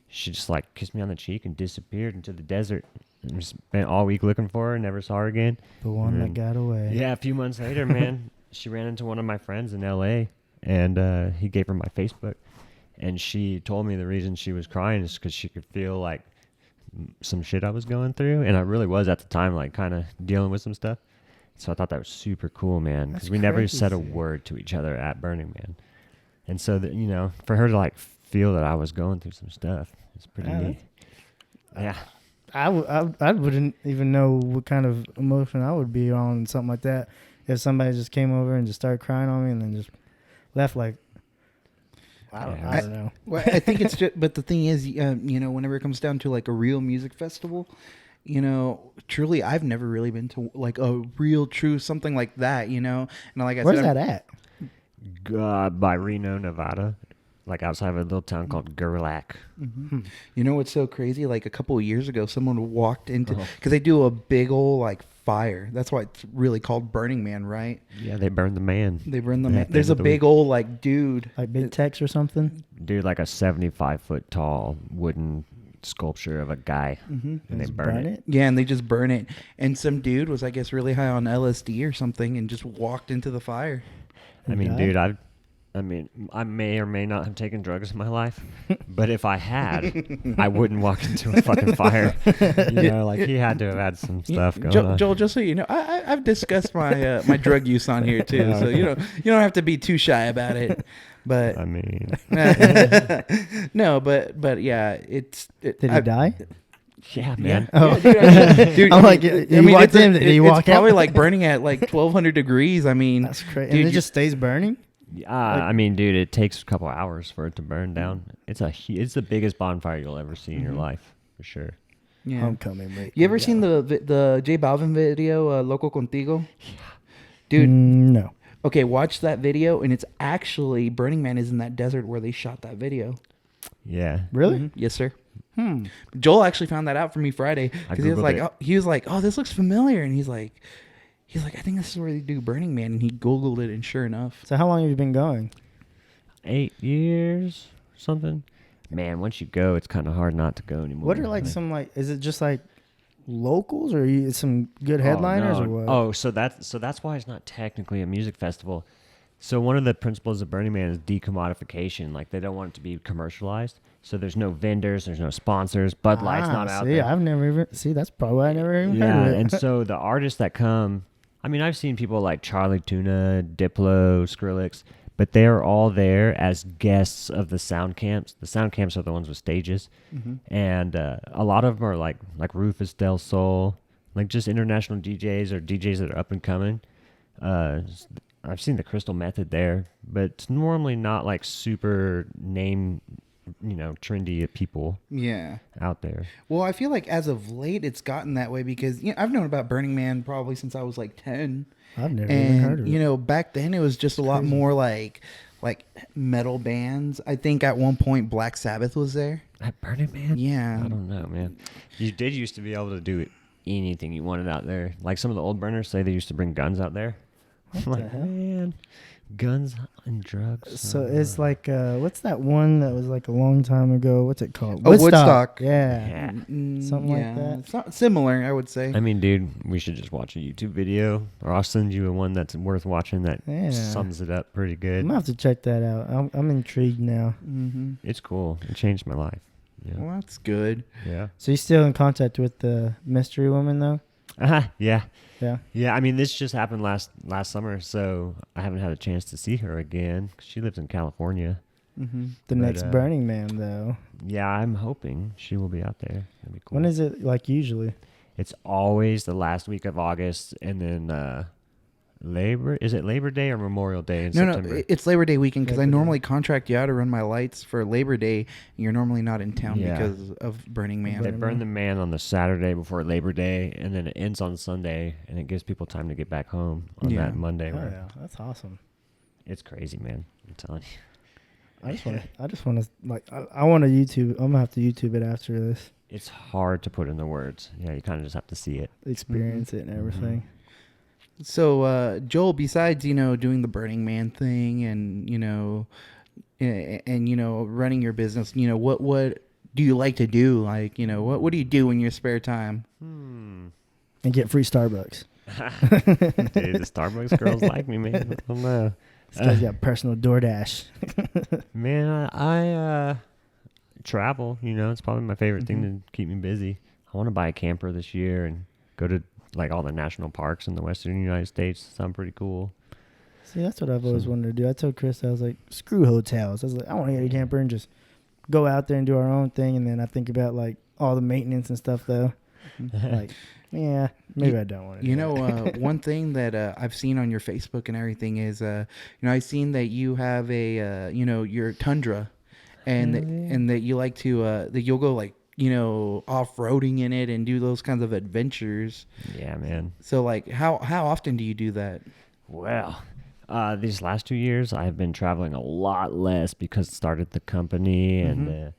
she just like kissed me on the cheek and disappeared into the desert. And we spent all week looking for her, never saw her again. The one that got away. Yeah, a few months later, man, she ran into one of my friends in L.A., and he gave her my Facebook. And she told me the reason she was crying is because she could feel like some shit I was going through. And I really was at the time, like kind of dealing with some stuff. So I thought that was super cool, man, because we never said a word to each other at Burning Man. And so, for her to like feel that I was going through some stuff, it's pretty neat. Yeah. I wouldn't even know what kind of emotion I would be on something like that if somebody just came over and just started crying on me and then just left like, I don't know. Well, I think it's just, but the thing is, whenever it comes down to like a real music festival, truly, I've never really been to like a real true something like that, and like I Where's said, that at? By Reno, Nevada, like outside of a little town called Gerlach. Mm-hmm. You know what's so crazy? Like a couple of years ago, someone walked into, because they do a big old like fire. That's why it's really called Burning Man, right? Yeah, they burned the man. They burned the man. There's a big old like dude, Like Big Tex or something? Dude, like a 75-foot tall wooden sculpture of a guy, and they burn it. Yeah, and they just burn it. And some dude was, I guess, really high on LSD or something, and just walked into the fire. I mean, dude, I may or may not have taken drugs in my life, but if I had, I wouldn't walk into a fucking fire. Like he had to have had some stuff going on. Joel, just so you know, I've discussed my my drug use on here too, so you don't have to be too shy about it. But I mean, no, but yeah, Did he die? yeah, man. Oh, dude, I'm like, he walked in. Did he walk It's probably out? like burning at like 1,200 degrees. I mean, That's crazy. dude, And it just stays burning? I mean, dude, it takes a couple hours for it to burn down. It's the biggest bonfire you'll ever see in your life, for sure. yeah. Homecoming. You ever seen the J Balvin video, Loco Contigo? Yeah. Dude. No. Okay, watch that video, and it's actually Burning Man is in that desert where they shot that video. Yeah. Really? Mm-hmm. Yes, sir. Joel actually found that out for me Friday because he was like, oh, this looks familiar, and he's like, I think this is where they do Burning Man, and he Googled it, and sure enough. So how long have you been going? 8 years, something. Man, once you go, it's kind of hard not to go anymore. What are like some like? Is it just like locals, or some good headliners, or what? Oh, so that's why it's not technically a music festival. So one of the principles of Burning Man is decommodification. Like they don't want it to be commercialized. So there's no vendors, there's no sponsors. Bud Light's not out see, there. I've never even see. That's probably why I never even Yeah, heard of it. and so the artists that come, I mean, I've seen people like Charlie Tuna, Diplo, Skrillex, but they're all there as guests of the sound camps. The sound camps are the ones with stages, and a lot of them are like Rufus Del Sol, like just international DJs or DJs that are up and coming. I've seen the Crystal Method there, but it's normally not like super name, trendy people Yeah. out there. Well, I feel like as of late, it's gotten that way because I've known about Burning Man probably since I was like 10. I've never even heard of it. Back then it was just a lot more like metal bands. I think at one point Black Sabbath was there. At Burning Man? Yeah. I don't know, man. You did used to be able to do anything you wanted out there. Like some of the old burners say they used to bring guns out there. I'm What the like, hell? man, guns and drugs. So it's like what's that one that was like a long time ago? What's it called? Oh, Woodstock. Yeah. Yeah. Something like that. Similar, I would say. I mean, dude, we should just watch a YouTube video, or I'll send you one that's worth watching that Yeah. sums it up pretty I'm good. gonna have to check that out. I'm intrigued now. Mm-hmm. It's cool. It changed my life. Yeah. Well, that's good. Yeah. So you still in contact with the mystery woman though? Yeah. Yeah. Yeah, I mean, this just happened last summer, so I haven't had a chance to see her again. 'Cause she lives in California. Mm-hmm. The But, next Burning Man though. Yeah, I'm hoping she will be out there. That'd be cool. When is it like usually? It's always the last week of August, and then Is it Labor Day or Memorial Day in September? No, it's Labor Day weekend because I Labor Day. normally contract you out to run my lights for Labor Day. And you're normally not in town Yeah. because of Burning Man. They burn the man on the Saturday before Labor Day, and then it ends on Sunday, and it gives people time to get back home on Yeah. that Monday. Oh where- yeah, that's awesome. It's crazy, man. I'm telling you. I just want to like I want to YouTube. I'm gonna have to YouTube it after this. It's hard to put into words. Yeah, you kind of just have to see it. Experience it and everything. So, Joel, besides, doing the Burning Man thing and, running your business, what do you like to do? Like, what do you do in your spare time? And get free Starbucks. Dude, the Starbucks girls like me, man. I don't know. This guy's got personal DoorDash. Man, I travel. It's probably my favorite thing to keep me busy. I want to buy a camper this year and go to like all the national parks in the western United States. Sound pretty cool. See, that's what I've always wanted to do. I told Chris, I was like, screw hotels. I was like, I want to get a camper and just go out there and do our own thing. And then I think about like all the maintenance and stuff though. Like, yeah, maybe I don't want to. One thing that I've seen on your Facebook and everything is, I've seen that you have a, your Tundra, and that you like to that you'll go like off-roading in it and do those kinds of adventures. Yeah, man. So like, how often do you do that? Well, these last 2 years, I've been traveling a lot less because I started the company and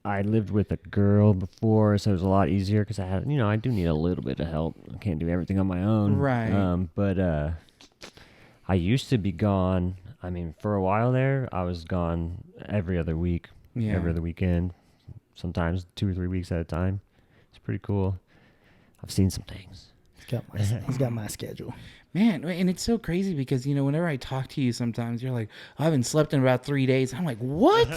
I lived with a girl before, so it was a lot easier because I had, I do need a little bit of help. I can't do everything on my own. Right. But I used to be gone. I mean, for a while there, I was gone every other week, every other weekend, sometimes 2 or 3 weeks at a time. It's pretty cool. I've seen some things. He's got my schedule. Man, and it's so crazy because, whenever I talk to you sometimes, you're like, I haven't slept in about 3 days. I'm like, what?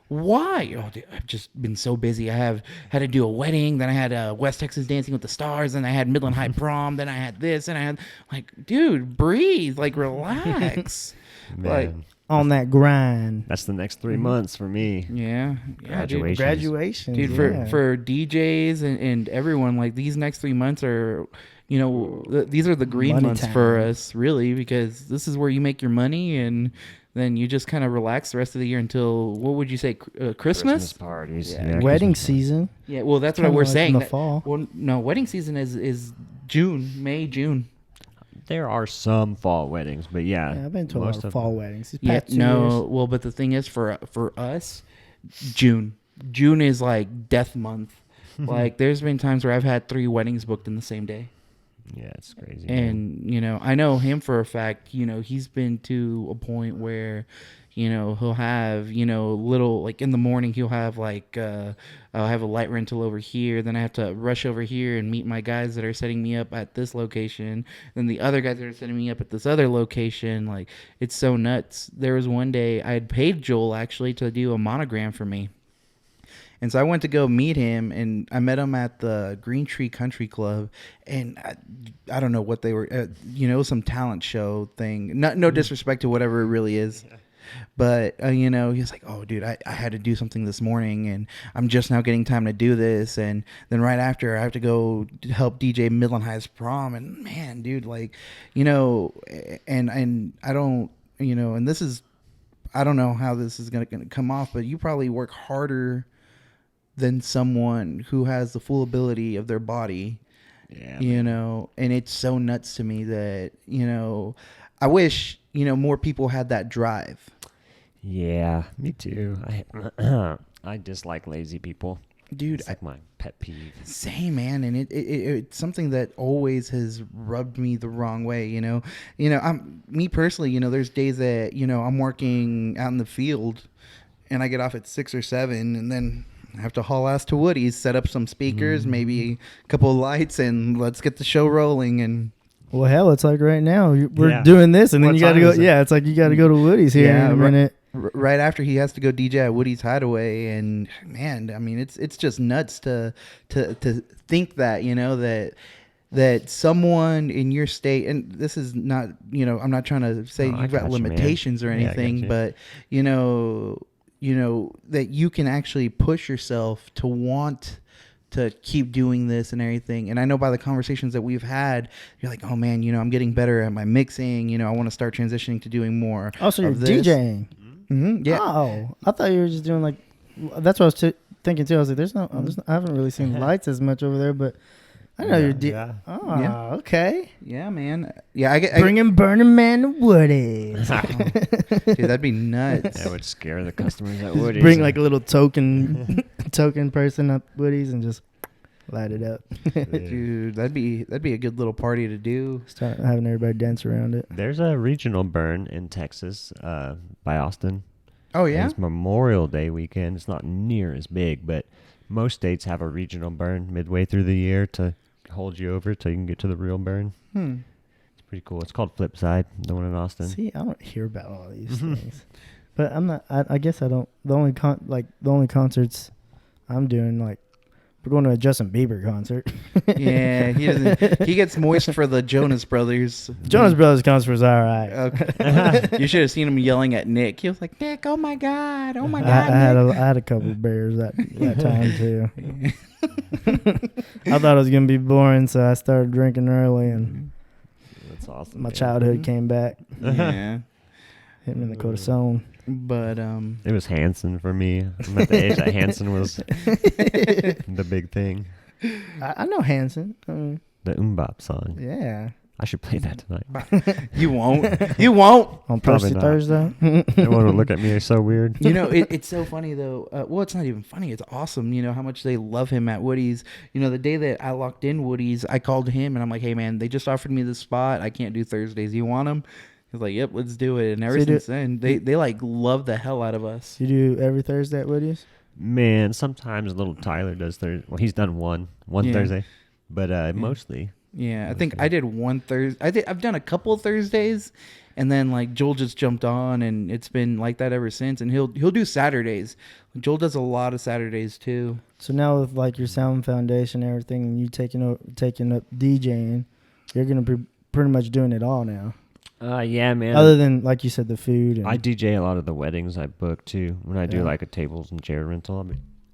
Why? Oh, dude, I've just been so busy. I had to do a wedding. Then I had West Texas Dancing with the Stars. Then I had Midland High Prom. Then I had this. And I had, like, dude, breathe. Like, relax. Like, Man, On that grind. that's the next 3 months for me. yeah. Graduation. Graduation. Dude, for DJs and everyone, like, these next 3 months are... these are the green Money months time. for us, really, because this is where you make your money, and then you just kind of relax the rest of the year until, what would you say, Christmas? Christmas parties. Yeah. Yeah, Wedding Christmas parties. season. Yeah, well, that's what Kinda we're like saying. in the fall. Well, no, wedding season is June, May, June. There are some fall weddings, but Yeah, I've been to a lot most of fall weddings. These Yeah, past 2 no, years. well, but the thing is, for us, June is like death month. Like, there's been times where I've had 3 weddings booked in the same day. Yeah, it's crazy. man. And, you know, I know him for a fact, you know, he's been to a point where, you know, he'll have, you know, little, like in the morning, he'll have like, I'll have a light rental over here. Then I have to rush over here and meet my guys that are setting me up at this location. Then the other guys that are setting me up at this other location. Like, it's so nuts. There was one day I had paid Joel actually to do a monogram for me. And so I went to go meet him, and I met him at the Green Tree Country Club, and I don't know what they were, you know, some talent show thing. No disrespect to whatever it really is. But, you know, he's like, oh, dude, I had to do something this morning, and I'm just now getting time to do this. And then right after, I have to go help DJ Midland High's prom. And, man, dude, like, you know, and I don't, you know, and this is, I don't know how this is going to come off, but you probably work harder than someone who has the full ability of their body. Yeah, you know, and it's so nuts to me that, you know, I wish, you know, more people had that drive. Yeah, me too. I dislike lazy people. Dude, It's like my pet peeve. same, man, and it's something that always has rubbed me the wrong way. You know, I'm me personally. You know, there's days that, you know, I'm working out in the field, and I get off at 6 or 7, and then I have to haul ass to Woody's, set up some speakers, maybe a couple of lights, and let's get the show rolling. And Well, hell, it's like right now we're Yeah. doing this, and then What you got to time go. is it? Yeah, it's like you got to go to Woody's here Yeah, in a right. minute. right after he has to go DJ at Woody's Hideaway, and man, I mean, it's just nuts to think that, you know, that someone in your state, and this is not, you know, I'm not trying to say No, I you've got got you, man. limitations or Yeah, I got anything, you. but you know that you can actually push yourself to want to keep doing this and everything. And I know by the conversations that we've had, you're like, oh man, you know, I'm getting better at my mixing. You know, I want to start transitioning to doing more. Oh, so you're of this. DJing? Mm-hmm, yeah. Oh, I thought you were just doing like. That's what I was thinking too. I was like, there's no, I haven't really seen lights as much over there, but I know you're. Yeah. Oh, Yeah. okay. Yeah, man. Yeah, I Bringing Burning Man to Woody's. dude, that'd be nuts. That would scare the customers at Woody's. Bring like a little token person up Woody's and just light it up. Dude, that'd be a good little party to do. Start having everybody dance around it. There's a regional burn in Texas by Austin. Oh And yeah. It's Memorial Day weekend. It's not near as big, but most states have a regional burn midway through the year to hold you over till you can get to the real burn. It's pretty cool. It's called Flipside, the one in Austin. See, I don't hear about all these things, but I'm not. I guess I don't. The only concerts I'm doing, like, we're going to a Justin Bieber concert. Yeah, he doesn't. He gets moist for the Jonas Brothers. Jonas Brothers concert was all right. Okay. You should have seen him yelling at Nick. He was like, Nick, oh my god, oh my I god. had a couple of beers that time too. I thought it was gonna be boring, so I started drinking early, and That's awesome. my man. childhood came back. Yeah, Hit me in the corazon. but It was Hanson for me. I'm at the age that Hanson was the big thing. I know Hanson. I mean, The Bop song. yeah. I should play that tonight. you won't. You won't. On Probably Pussy not. Thursday. Everyone would look at me so weird. You know, it's so funny though. Well, it's not even funny. It's awesome. You know how much they love him at Woody's. You know, the day that I locked in Woody's, I called him and I'm like, "Hey, man, they just offered me this spot. I can't do Thursdays. You want them?" He's like, "Yep, let's do it." And ever So you since then, they like love the hell out of us. You do every Thursday at Woody's? Man, sometimes little Tyler does Thursday. Well, he's done one Yeah. Thursday, but mostly. Yeah, I think I did one Thursday. I've done a couple of Thursdays, and then like Joel just jumped on, and it's been like that ever since. And he'll do Saturdays. Joel does a lot of Saturdays too. So now with like your sound foundation and everything, and you taking up DJing, you're gonna be pretty much doing it all now. Yeah, man. Other than, like you said, the food. And I DJ a lot of the weddings I book too. When I do Yeah. like a tables and chair rental,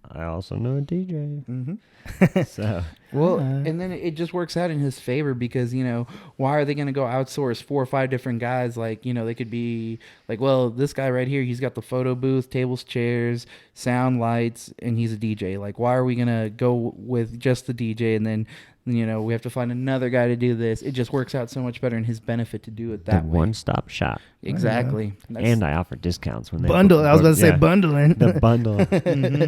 I also know a DJ. Mm-hmm. So Well, Yeah. and then it just works out in his favor because, you know, why are they going to go outsource 4 or 5 different guys? Like, you know, they could be like, well, this guy right here, he's got the photo booth, tables, chairs, sound, lights, and he's a DJ. Like, why are we going to go with just the DJ and then, you know, we have to find another guy to do this? It just works out so much better in his benefit to do it the that way. one-stop shop, Exactly. That's- and I offer discounts when they bundle. I was about to say yeah. bundling. The bundle,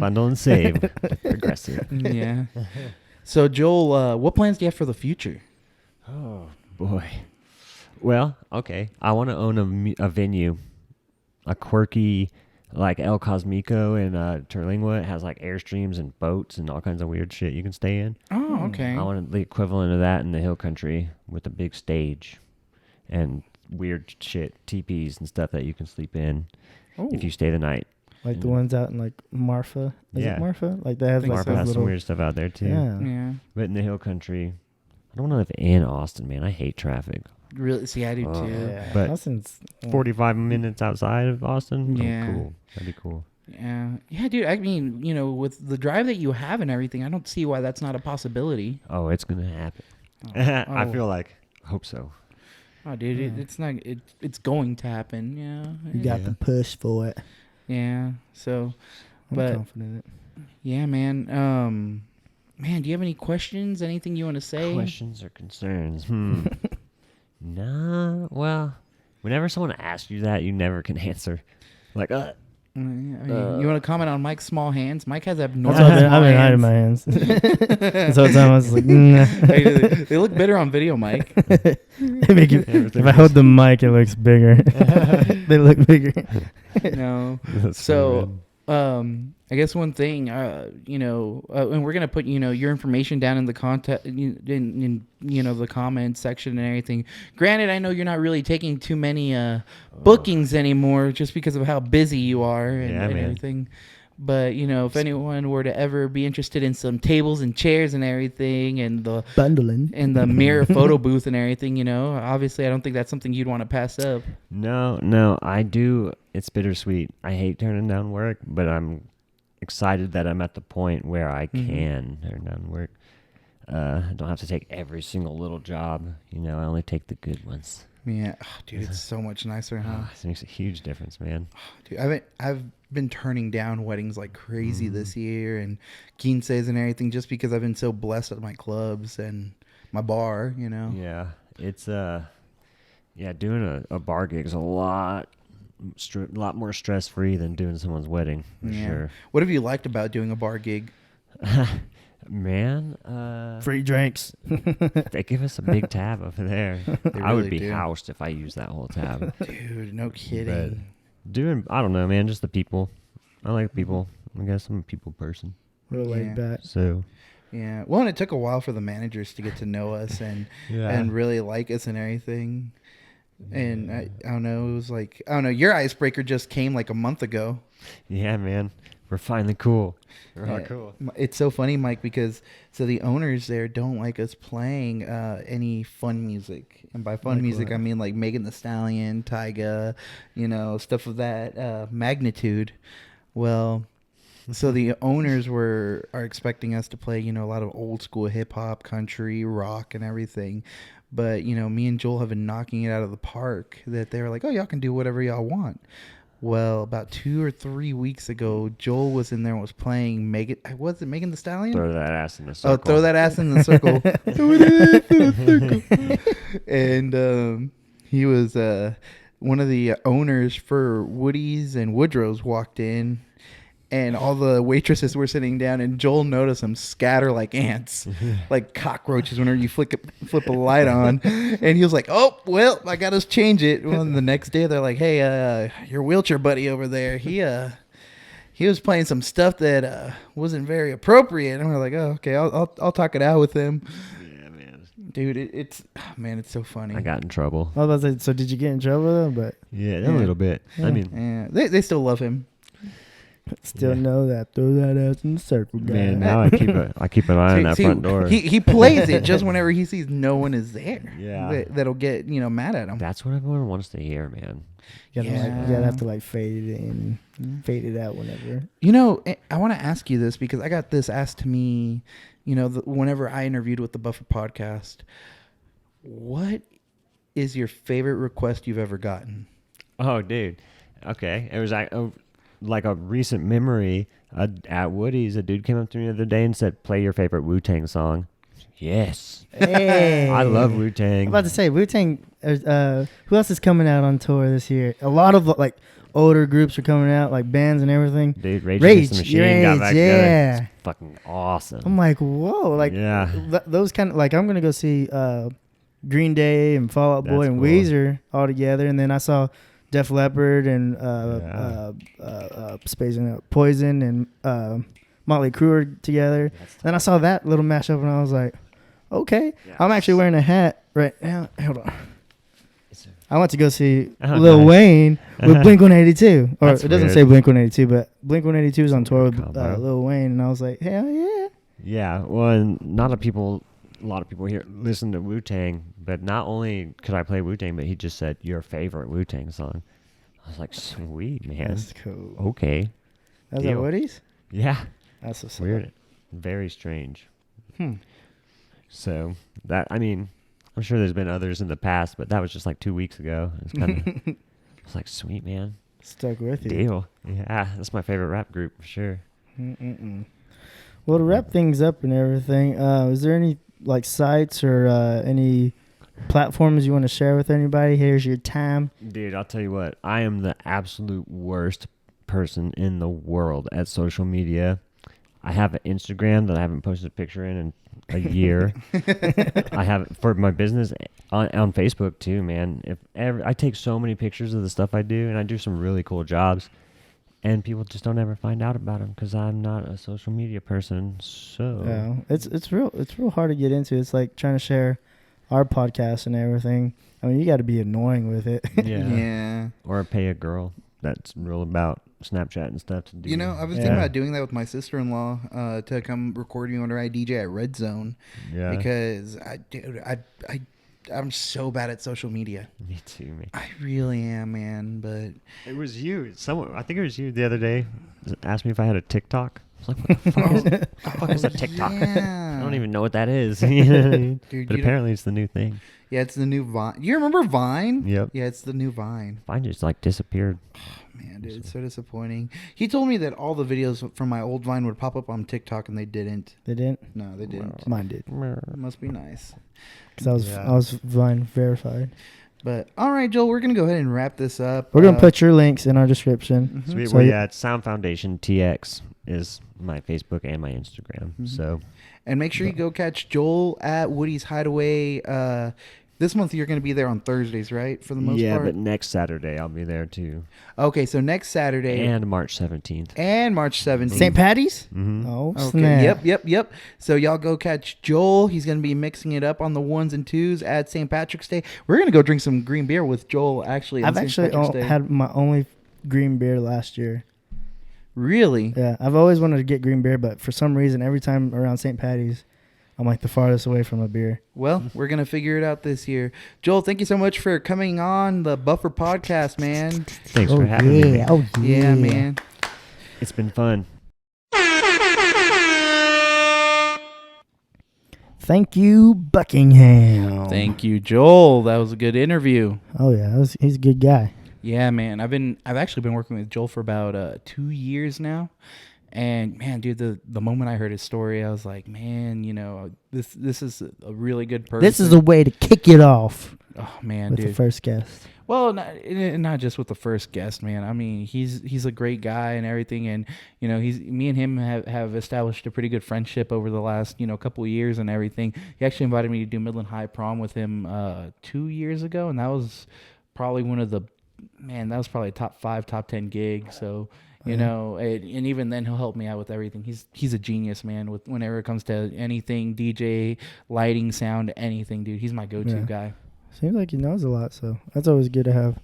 bundle and save, with Progressive. yeah. So, Joel, what plans do you have for the future? Oh boy. Well, okay. I want to own a venue, a quirky, like El Cosmico in Terlingua. It has like airstreams and boats and all kinds of weird shit you can stay in. Oh, okay. I want the equivalent of that in the hill country with a big stage and weird shit, teepees and stuff that you can sleep in if you stay the night. Like the ones out in like Marfa. Is it Marfa? Like they have like Marfa those has little... some weird stuff out there too. Yeah. But in the hill country, I don't want to live in Austin, man. I hate traffic. Really? See, I do too. Yeah. But Austin's 45 minutes outside of Austin? Yeah. Oh, cool. That'd be cool. Yeah. Yeah, dude. I mean, with the drive that you have and everything, I don't see why that's not a possibility. Oh, it's going to happen. Oh. I feel like, hope so. Oh, dude, it's not. It's going to happen. Yeah. You got the push for it. Yeah. So, I'm but confident in it. yeah, man. Man, do you have any questions? Anything you want to say? Questions or concerns? Nah. Well, whenever someone asks you that, you never can answer. Like, I mean, you want to comment on Mike's small hands? Mike has That's abnormal why small I've been hiding hands. my hands. This whole time I was like, nah. They look better on video, Mike. They make it, if I hold the mic, it looks bigger. They look bigger. No. that's So, I guess one thing, and we're gonna put your information down in the contact in the comments section and everything. Granted, I know you're not really taking too many bookings anymore, just because of how busy you are and everything. But if anyone were to ever be interested in some tables and chairs and everything, and the Bundling. and the mirror photo booth and everything, obviously I don't think that's something you'd want to pass up. No, I do. It's bittersweet. I hate turning down work, but I'm excited that I'm at the point where I can turn down work. I don't have to take every single little job. I only take the good ones. Yeah, dude, it's so much nicer, huh? It makes a huge difference, man. Dude, I've been turning down weddings like crazy this year and quinces and everything just because I've been so blessed at my clubs and my bar, Yeah, it's doing a bar gig is a lot more stress free than doing someone's wedding for sure. What have you liked about doing a bar gig? Man, Free drinks. they give us a big tab over there. I would really be do. housed if I used that whole tab. Dude, no kidding. I don't know, man, just the people. I like people. I guess I'm a people person. Real laid back. So, Yeah. Well, and it took a while for the managers to get to know us and really like us and everything. And I don't know, it was like, I don't know, your icebreaker just came like a month ago. yeah, man, we're finally cool. We're all Yeah. cool. It's so funny, Mike, because the owners there don't like us playing any fun music, and by fun Like music what? I mean like Megan Thee Stallion, Tyga, stuff of that magnitude. Well, so the owners are expecting us to play a lot of old school hip hop, country, rock, and everything. But me and Joel have been knocking it out of the park. That they were like, oh, y'all can do whatever y'all want. Well, about 2 or 3 weeks ago, Joel was in there and was playing Megan. Was it Megan Thee Stallion? Throw that ass in the circle. Oh, throw that ass in the circle. Throw that ass in the circle. And he was one of the owners for Woody's and Woodrow's walked in. And all the waitresses were sitting down, and Joel noticed them scatter like ants, like cockroaches whenever you flip a light on. And he was like, "Oh, well, I got us change it." Well, and the next day they're like, "Hey, your wheelchair buddy over there, he was playing some stuff that wasn't very appropriate." And we're like, "Oh, okay, I'll talk it out with him." Yeah, man. Dude, it's so funny. I got in trouble. I was about to say, so did you get in trouble though? But Yeah, a little bit. Yeah. I mean, Yeah, they still love him. still know that. Throw that ass in the circle, guy. man, now I keep an eye on that front door. He plays it just whenever he sees no one is there. Yeah. That'll get mad at him. That's what everyone wants to hear, man. You gotta, Yeah. you gotta have to like fade it in, fade it out whenever. I want to ask you this because I got this asked to me, whenever I interviewed with the Buffer podcast. What is your favorite request you've ever gotten? Oh, dude. Okay. It was like a recent memory at Woody's. A dude came up to me the other day and said, "Play your favorite Wu-Tang song." Yes. Hey, I love Wu-Tang. I'm about to say Wu-Tang. Who else is coming out on tour this year? A lot of like older groups are coming out, like bands and everything. Dude, Rage Against the Machine got back together. yeah. It's fucking awesome. I'm like, whoa, like Yeah. those kind of like I'm gonna go see Green Day and Fall Out Boy That's and cool. Weezer all together, and then I saw Def Leppard and spacing out Poison and Motley Crue together. Then I saw that little mashup, and I was like, okay. Yeah. I'm actually wearing a hat right now. Hold on. I went to go see Oh, Lil nice. Wayne with Blink-182. Or That's it doesn't weird. say Blink-182, but Blink-182 is on tour with Combo. Lil Wayne, and I was like, hell yeah. Yeah, well, and a lot of people here listen to Wu-Tang, but not only could I play Wu-Tang, but he just said, your favorite Wu-Tang song. I was like, sweet, man. That's cool. Okay. That's at deal. Woody's? Yeah. That's what's Weird. Very strange. Hmm. So, I'm sure there's been others in the past, but that was just like 2 weeks ago. It's kind of, I was like, sweet, man. Stuck with you. Deal. Yeah, that's my favorite rap group for sure. Mm-mm-mm. Well, to wrap things up and everything, is there any like sites or any platforms you want to share with anybody? Here's your time. Dude, I'll tell you what. I am the absolute worst person in the world at social media. I have an Instagram that I haven't posted a picture in a year. I have it for my business on Facebook too, man. I take so many pictures of the stuff I do, and I do some really cool jobs, and people just don't ever find out about them because I'm not a social media person. So Yeah, it's real hard to get into. It's like trying to share our podcast and everything. I mean, you got to be annoying with it. yeah. Or pay a girl that's real about Snapchat and stuff to do. You know, I was thinking about doing that with my sister-in-law to come record me whenever I DJ at Red Zone. Yeah. Because I'm so bad at social media. Me too, man. I really am, man. But It was you. I think it was you the other day. Asked me if I had a TikTok. I was like, what the fuck is a TikTok? yeah. I don't even know what that is. You know what I mean? Dude, But you apparently it's the new thing. Yeah, it's the new Vine. You remember Vine? Yep. Yeah, it's the new Vine. Mine just like disappeared. Man, dude, it's so disappointing. He told me that all the videos from my old Vine would pop up on TikTok, and they didn't. They didn't. No, they didn't. Mine did. It must be nice. Because I was Vine verified. But all right, Joel, we're gonna go ahead and wrap this up. We're gonna put your links in our description. Mhm. Sweet. So Well, you- yeah, it's Sound Foundation TX is my Facebook and my Instagram. Mhm. So And make sure you go catch Joel at Woody's Hideaway. This month you're going to be there on Thursdays, right? For the most yeah, part. but next Saturday I'll be there too, Okay, so next Saturday and March 17th. and March 17th. St. Patty's? Mm-hmm. Oh, Okay. snap. Yep. So y'all go catch Joel. He's going to be mixing it up on the 1s and 2s at St. Patrick's Day. We're going to go drink some green beer with Joel. Actually, on I've St. actually Patrick's Day. had my only green beer last year. Really? Yeah, I've always wanted to get green beer, but for some reason, every time around St. Patty's, I'm like the farthest away from a beer. Well, we're going to figure it out this year. Joel, thank you so much for coming on the Buffer Podcast, man. Thanks for having me. Man. Oh, Yeah, man. It's been fun. Thank you, Buckingham. Thank you, Joel. That was a good interview. Oh yeah, he's a good guy. Yeah, man. I've actually been working with Joel for about 2 years now. And man, dude, the moment I heard his story, I was like, man, you know, this is a really good person. This is a way to kick it off oh man, with dude. the first guest. Well, not just with the first guest, man. I mean, he's a great guy and everything, and you know, me and him have established a pretty good friendship over the last couple of years and everything. He actually invited me to do Midland High Prom with him 2 years ago, and that was probably that was probably a top 5, top 10 gig. So. You know, and even then he'll help me out with everything. He's a genius, man. Whenever it comes to anything, DJ, lighting, sound, anything, dude. He's my go-to guy. Seems like he knows a lot, so that's always good to have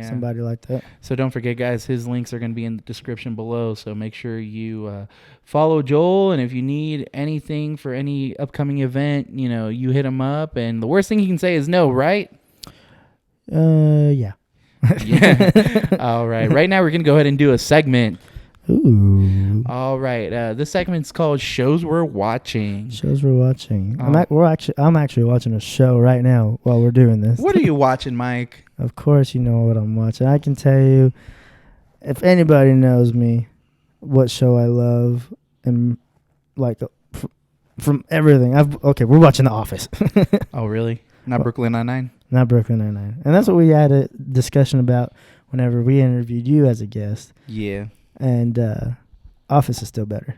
somebody like that. So don't forget, guys, his links are going to be in the description below. So make sure you follow Joel, and if you need anything for any upcoming event, you hit him up. And the worst thing he can say is no, right? Yeah. Yeah. All right. Right now, we're going to go ahead and do a segment. Ooh. All right. This segment's called Shows We're Watching. Shows we're watching. I'm actually watching a show right now while we're doing this. What are you watching, Mike? Of course you know what I'm watching. I can tell you, if anybody knows me, what show I love, and like from everything. We're watching The Office. Oh, really? Not Brooklyn Nine-Nine? Not Brooklyn Nine-Nine. And that's what we had a discussion about whenever we interviewed you as a guest. Yeah. And Office is still better.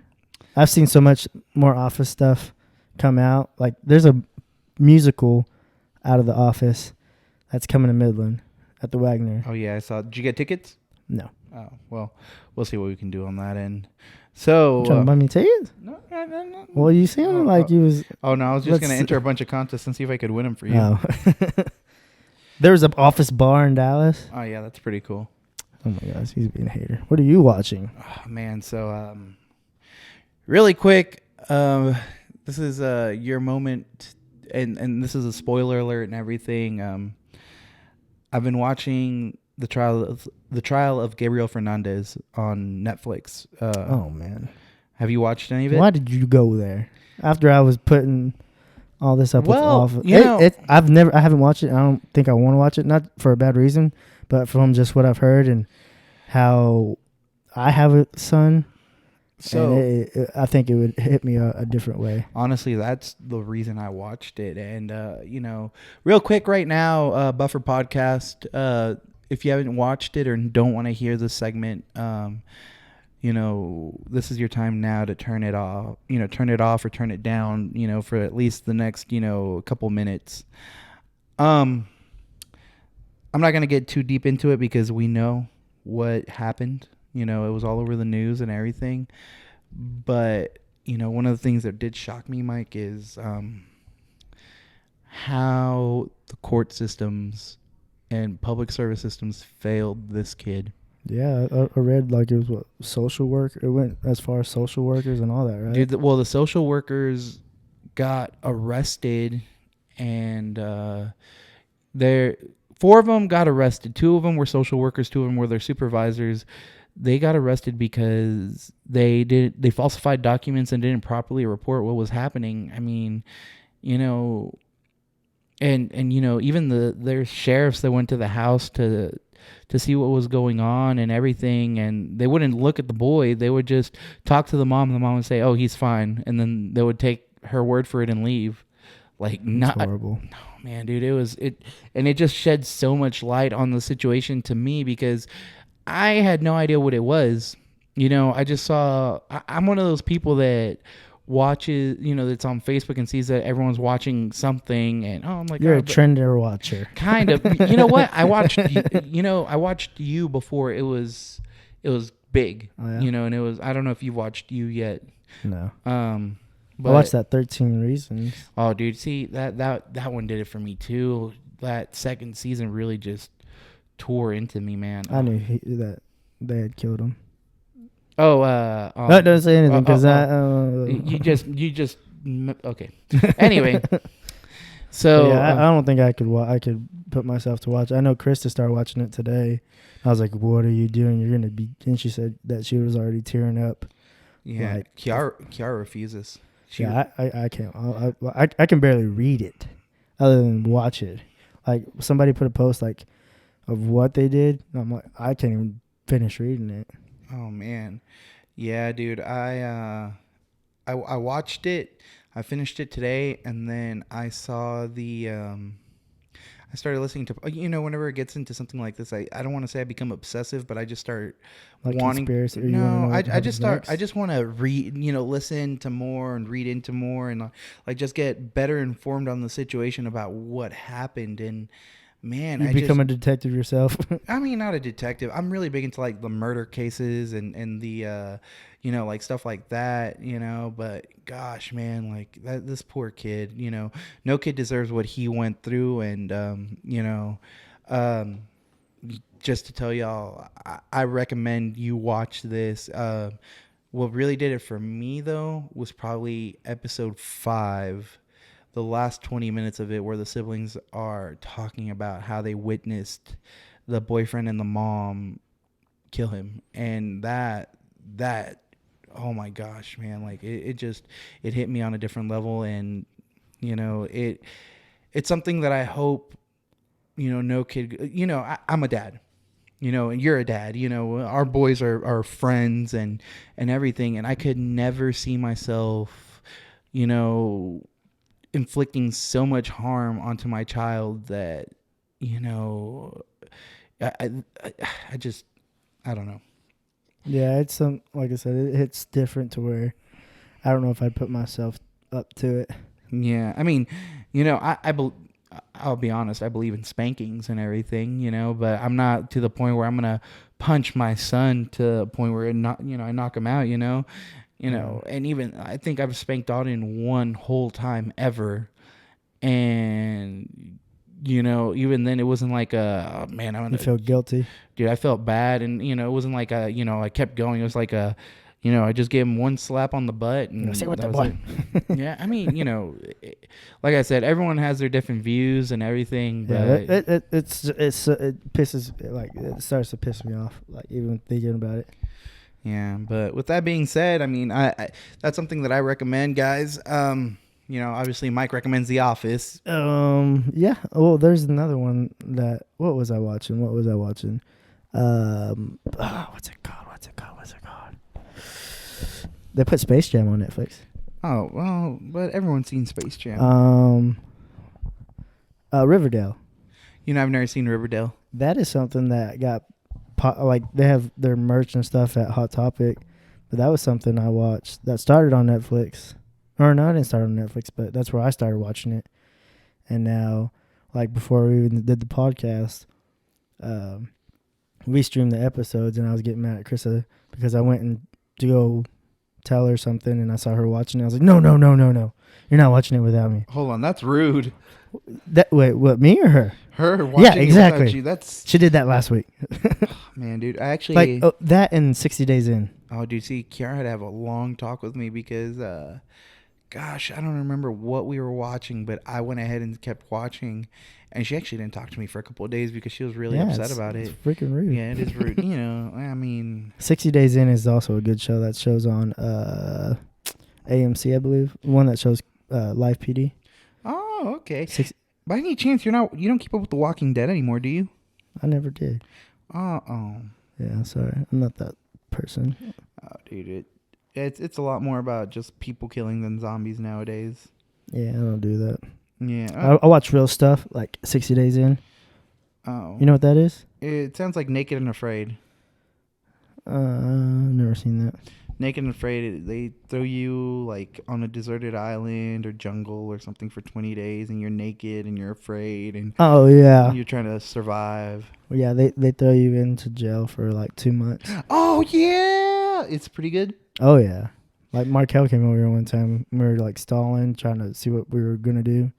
I've seen so much more Office stuff come out. Like there's a musical Out of the Office. That's coming to Midland at the Wagner. Oh yeah, I saw. Did you get tickets? No. Oh well, we'll see what we can do on that end. So Trying to buy me tickets? no. Well, you sounded like you was. Oh no, I was just Let's gonna see. enter a bunch of contests and see if I could win them for you. Oh. There was an Office bar in Dallas. Oh yeah, that's pretty cool. Oh my gosh, he's being a hater. What are you watching? Oh, man, so really quick, this is your moment, and this is a spoiler alert and everything. I've been watching the trial of Gabriel Fernandez on Netflix. Oh man, Have you watched any of it? why did you go there after I was putting all this up Well, with Office? you know- I haven't watched it. I don't think I want to watch it, not for a bad reason, but from just what I've heard and how I have a son. So And I think it would hit me a different way. honestly, that's the reason I watched it. And real quick right now, Buffer Podcast. If you haven't watched it or don't want to hear this segment, this is your time now to turn it off. Turn it off or turn it down. For at least the next couple minutes. I'm not gonna get too deep into it because we know what happened. It was all over the news and everything. But, one of the things that did shock me, Mike, is how the court systems and public service systems failed this kid. Yeah, I read like it was social work. It went as far as social workers and all that, right? Dude, the social workers got arrested, and four of them got arrested. Two of them were social workers. Two of them were their supervisors. They got arrested because they falsified documents and didn't properly report what was happening. I mean, and even their sheriffs that went to the house to see what was going on and everything, and they wouldn't look at the boy. They would just talk to the mom, and the mom would say, "Oh, he's fine," and then they would take her word for it and leave. Like, not horrible. Oh man, dude, it just shed so much light on the situation to me because I had no idea what it was. I just saw. I'm one of those people that watches, that's on Facebook and sees that everyone's watching something, and I'm like, You're a trender watcher. kind of. You know what? I watched. I watched You before it was big. Oh, yeah? And it was. I don't know if you've watched You yet. No. But, I watched that 13 Reasons. Oh, dude, see that one did it for me too. That second season really just tore into me, man. I knew that they had killed him. Oh, No, don't say anything because you just okay. Anyway, so yeah, I don't think I could put myself to watch. I know Krista started watching it today. I was like, "What are you doing? You're gonna be." And she said that she was already tearing up. yeah, like- Kiara refuses. I can't. I can barely read it, other than watch it. Like somebody put a post like of what they did. And I'm like, I can't even finish reading it. Oh man, yeah, dude. I watched it. I finished it today, and then I saw the. I started listening to. Whenever it gets into something like this, I don't want to say I become obsessive, but I just start Like wanting. conspiracy. Or you wanna No, know what I just start. happens I next? just want to read. Listen to more and read into more, and like just get better informed on the situation about what happened. And man, You become a detective yourself. I mean, not a detective. I'm really big into like the murder cases and the like stuff like that, but gosh, man, like this poor kid, no kid deserves what he went through. And just to tell y'all, I recommend you watch this. What really did it for me though was probably episode 5, the last 20 minutes of it, where the siblings are talking about how they witnessed the boyfriend and the mom kill him. And that oh my gosh, man, like it hit me on a different level. And it's something that I hope no kid, I'm a dad, and you're a dad, our boys are friends and everything, and I could never see myself inflicting so much harm onto my child that I just I don't know. Yeah, it's like I said, it hits different to where I don't know if I'd put myself up to it. Yeah, I mean, I'll be honest, I believe in spankings and everything, you know, but I'm not to the point where I'm gonna punch my son to a point where I knock him out, and even I think I've spanked Auden one whole time ever, and even then it wasn't like oh, man, You feel guilty? dude, I felt bad, and it wasn't like I kept going. It was like I just gave him one slap on the butt, and Say what that the was boy. it. Yeah, I mean, like I said, everyone has their different views and everything, but Yeah, it pisses it starts to piss me off, like even thinking about it. yeah. But with that being said, I mean, I that's something that I recommend, guys. Obviously Mike recommends The Office. Yeah. Well, there's another one that. What was I watching? What's it called? They put Space Jam on Netflix. Oh well, but everyone's seen Space Jam. Riverdale. I've never seen Riverdale. That is something that got they have their merch and stuff at Hot Topic, but that was something I watched that started on Netflix. Or no, I didn't start on Netflix, but that's where I started watching it. And now, like before we even did the podcast, we streamed the episodes, and I was getting mad at Krista because I went and to go tell her something, and I saw her watching it. I was like, no, you're not watching it without me. Hold on, that's rude. Wait, what, me or her? Her watching Yeah, it exactly. without you, that's She did that last week. man, dude. I actually That and 60 Days In. Oh, dude, see, Kiara had to have a long talk with me because, gosh, I don't remember what we were watching, but I went ahead and kept watching, and she actually didn't talk to me for a couple of days because she was really upset about It's it. freaking rude. Yeah, it is rude. I mean, 60 Days In is also a good show. That show's on AMC, I believe. One that shows Live PD. oh, okay. By any chance, you don't keep up with The Walking Dead anymore, do you? I never did. Oh. Yeah, sorry. I'm not that person. Oh, dude, it's a lot more about just people killing than zombies nowadays. Yeah, I don't do that. Yeah. I watch real stuff, like 60 Days In. Oh. You know what that is? It sounds like Naked and Afraid. Never seen that. Naked and Afraid, they throw you like on a deserted island or jungle or something for 20 days, and you're naked and you're afraid, and Oh, yeah. you're trying to survive. Well, yeah, they throw you into jail for like 2 months. Oh yeah, it's pretty good. Oh, yeah. Like Markel came over here one time. We were like stalling, trying to see what we were going to do.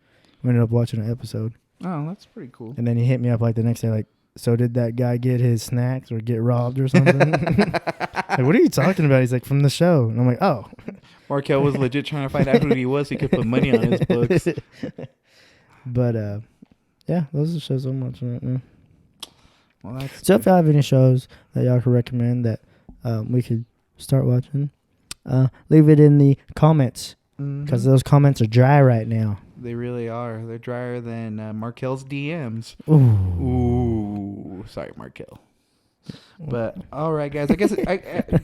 We ended up watching an episode. Oh, that's pretty cool. And then he hit me up like the next day, like, so did that guy get his snacks or get robbed or something? Like, what are you talking about? He's like, from the show. And I'm like, oh. Markel was legit trying to find out who he was so he could put money on his books. But, yeah, those are the shows I'm watching right now. Well, that's So if y'all have any shows that y'all could recommend that we could start watching, leave it in the comments because those comments are dry right now. They really are. They're drier than Markel's DMs. Ooh. Sorry, Markel. But all right, guys. I guess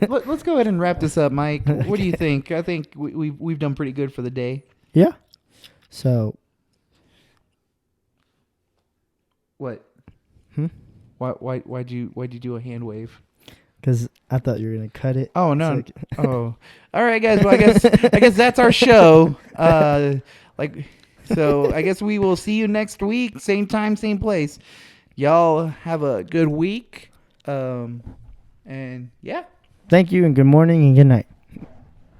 let's go ahead and wrap this up, Mike. What do you think? I think we've done pretty good for the day. Yeah. So. What? Hmm? Why'd you do a hand wave? Because I thought you were gonna cut it. Oh no! Like, oh, all right, guys. Well, I guess that's our show. So I guess we will see you next week, same time, same place. Y'all have a good week. And yeah. Thank you and good morning and good night.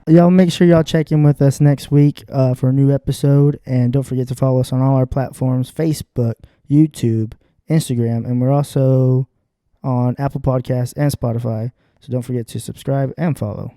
Y'all make sure y'all check in with us next week for a new episode, and don't forget to follow us on all our platforms: Facebook, YouTube, Instagram, and we're also on Apple Podcasts and Spotify. So don't forget to subscribe and follow.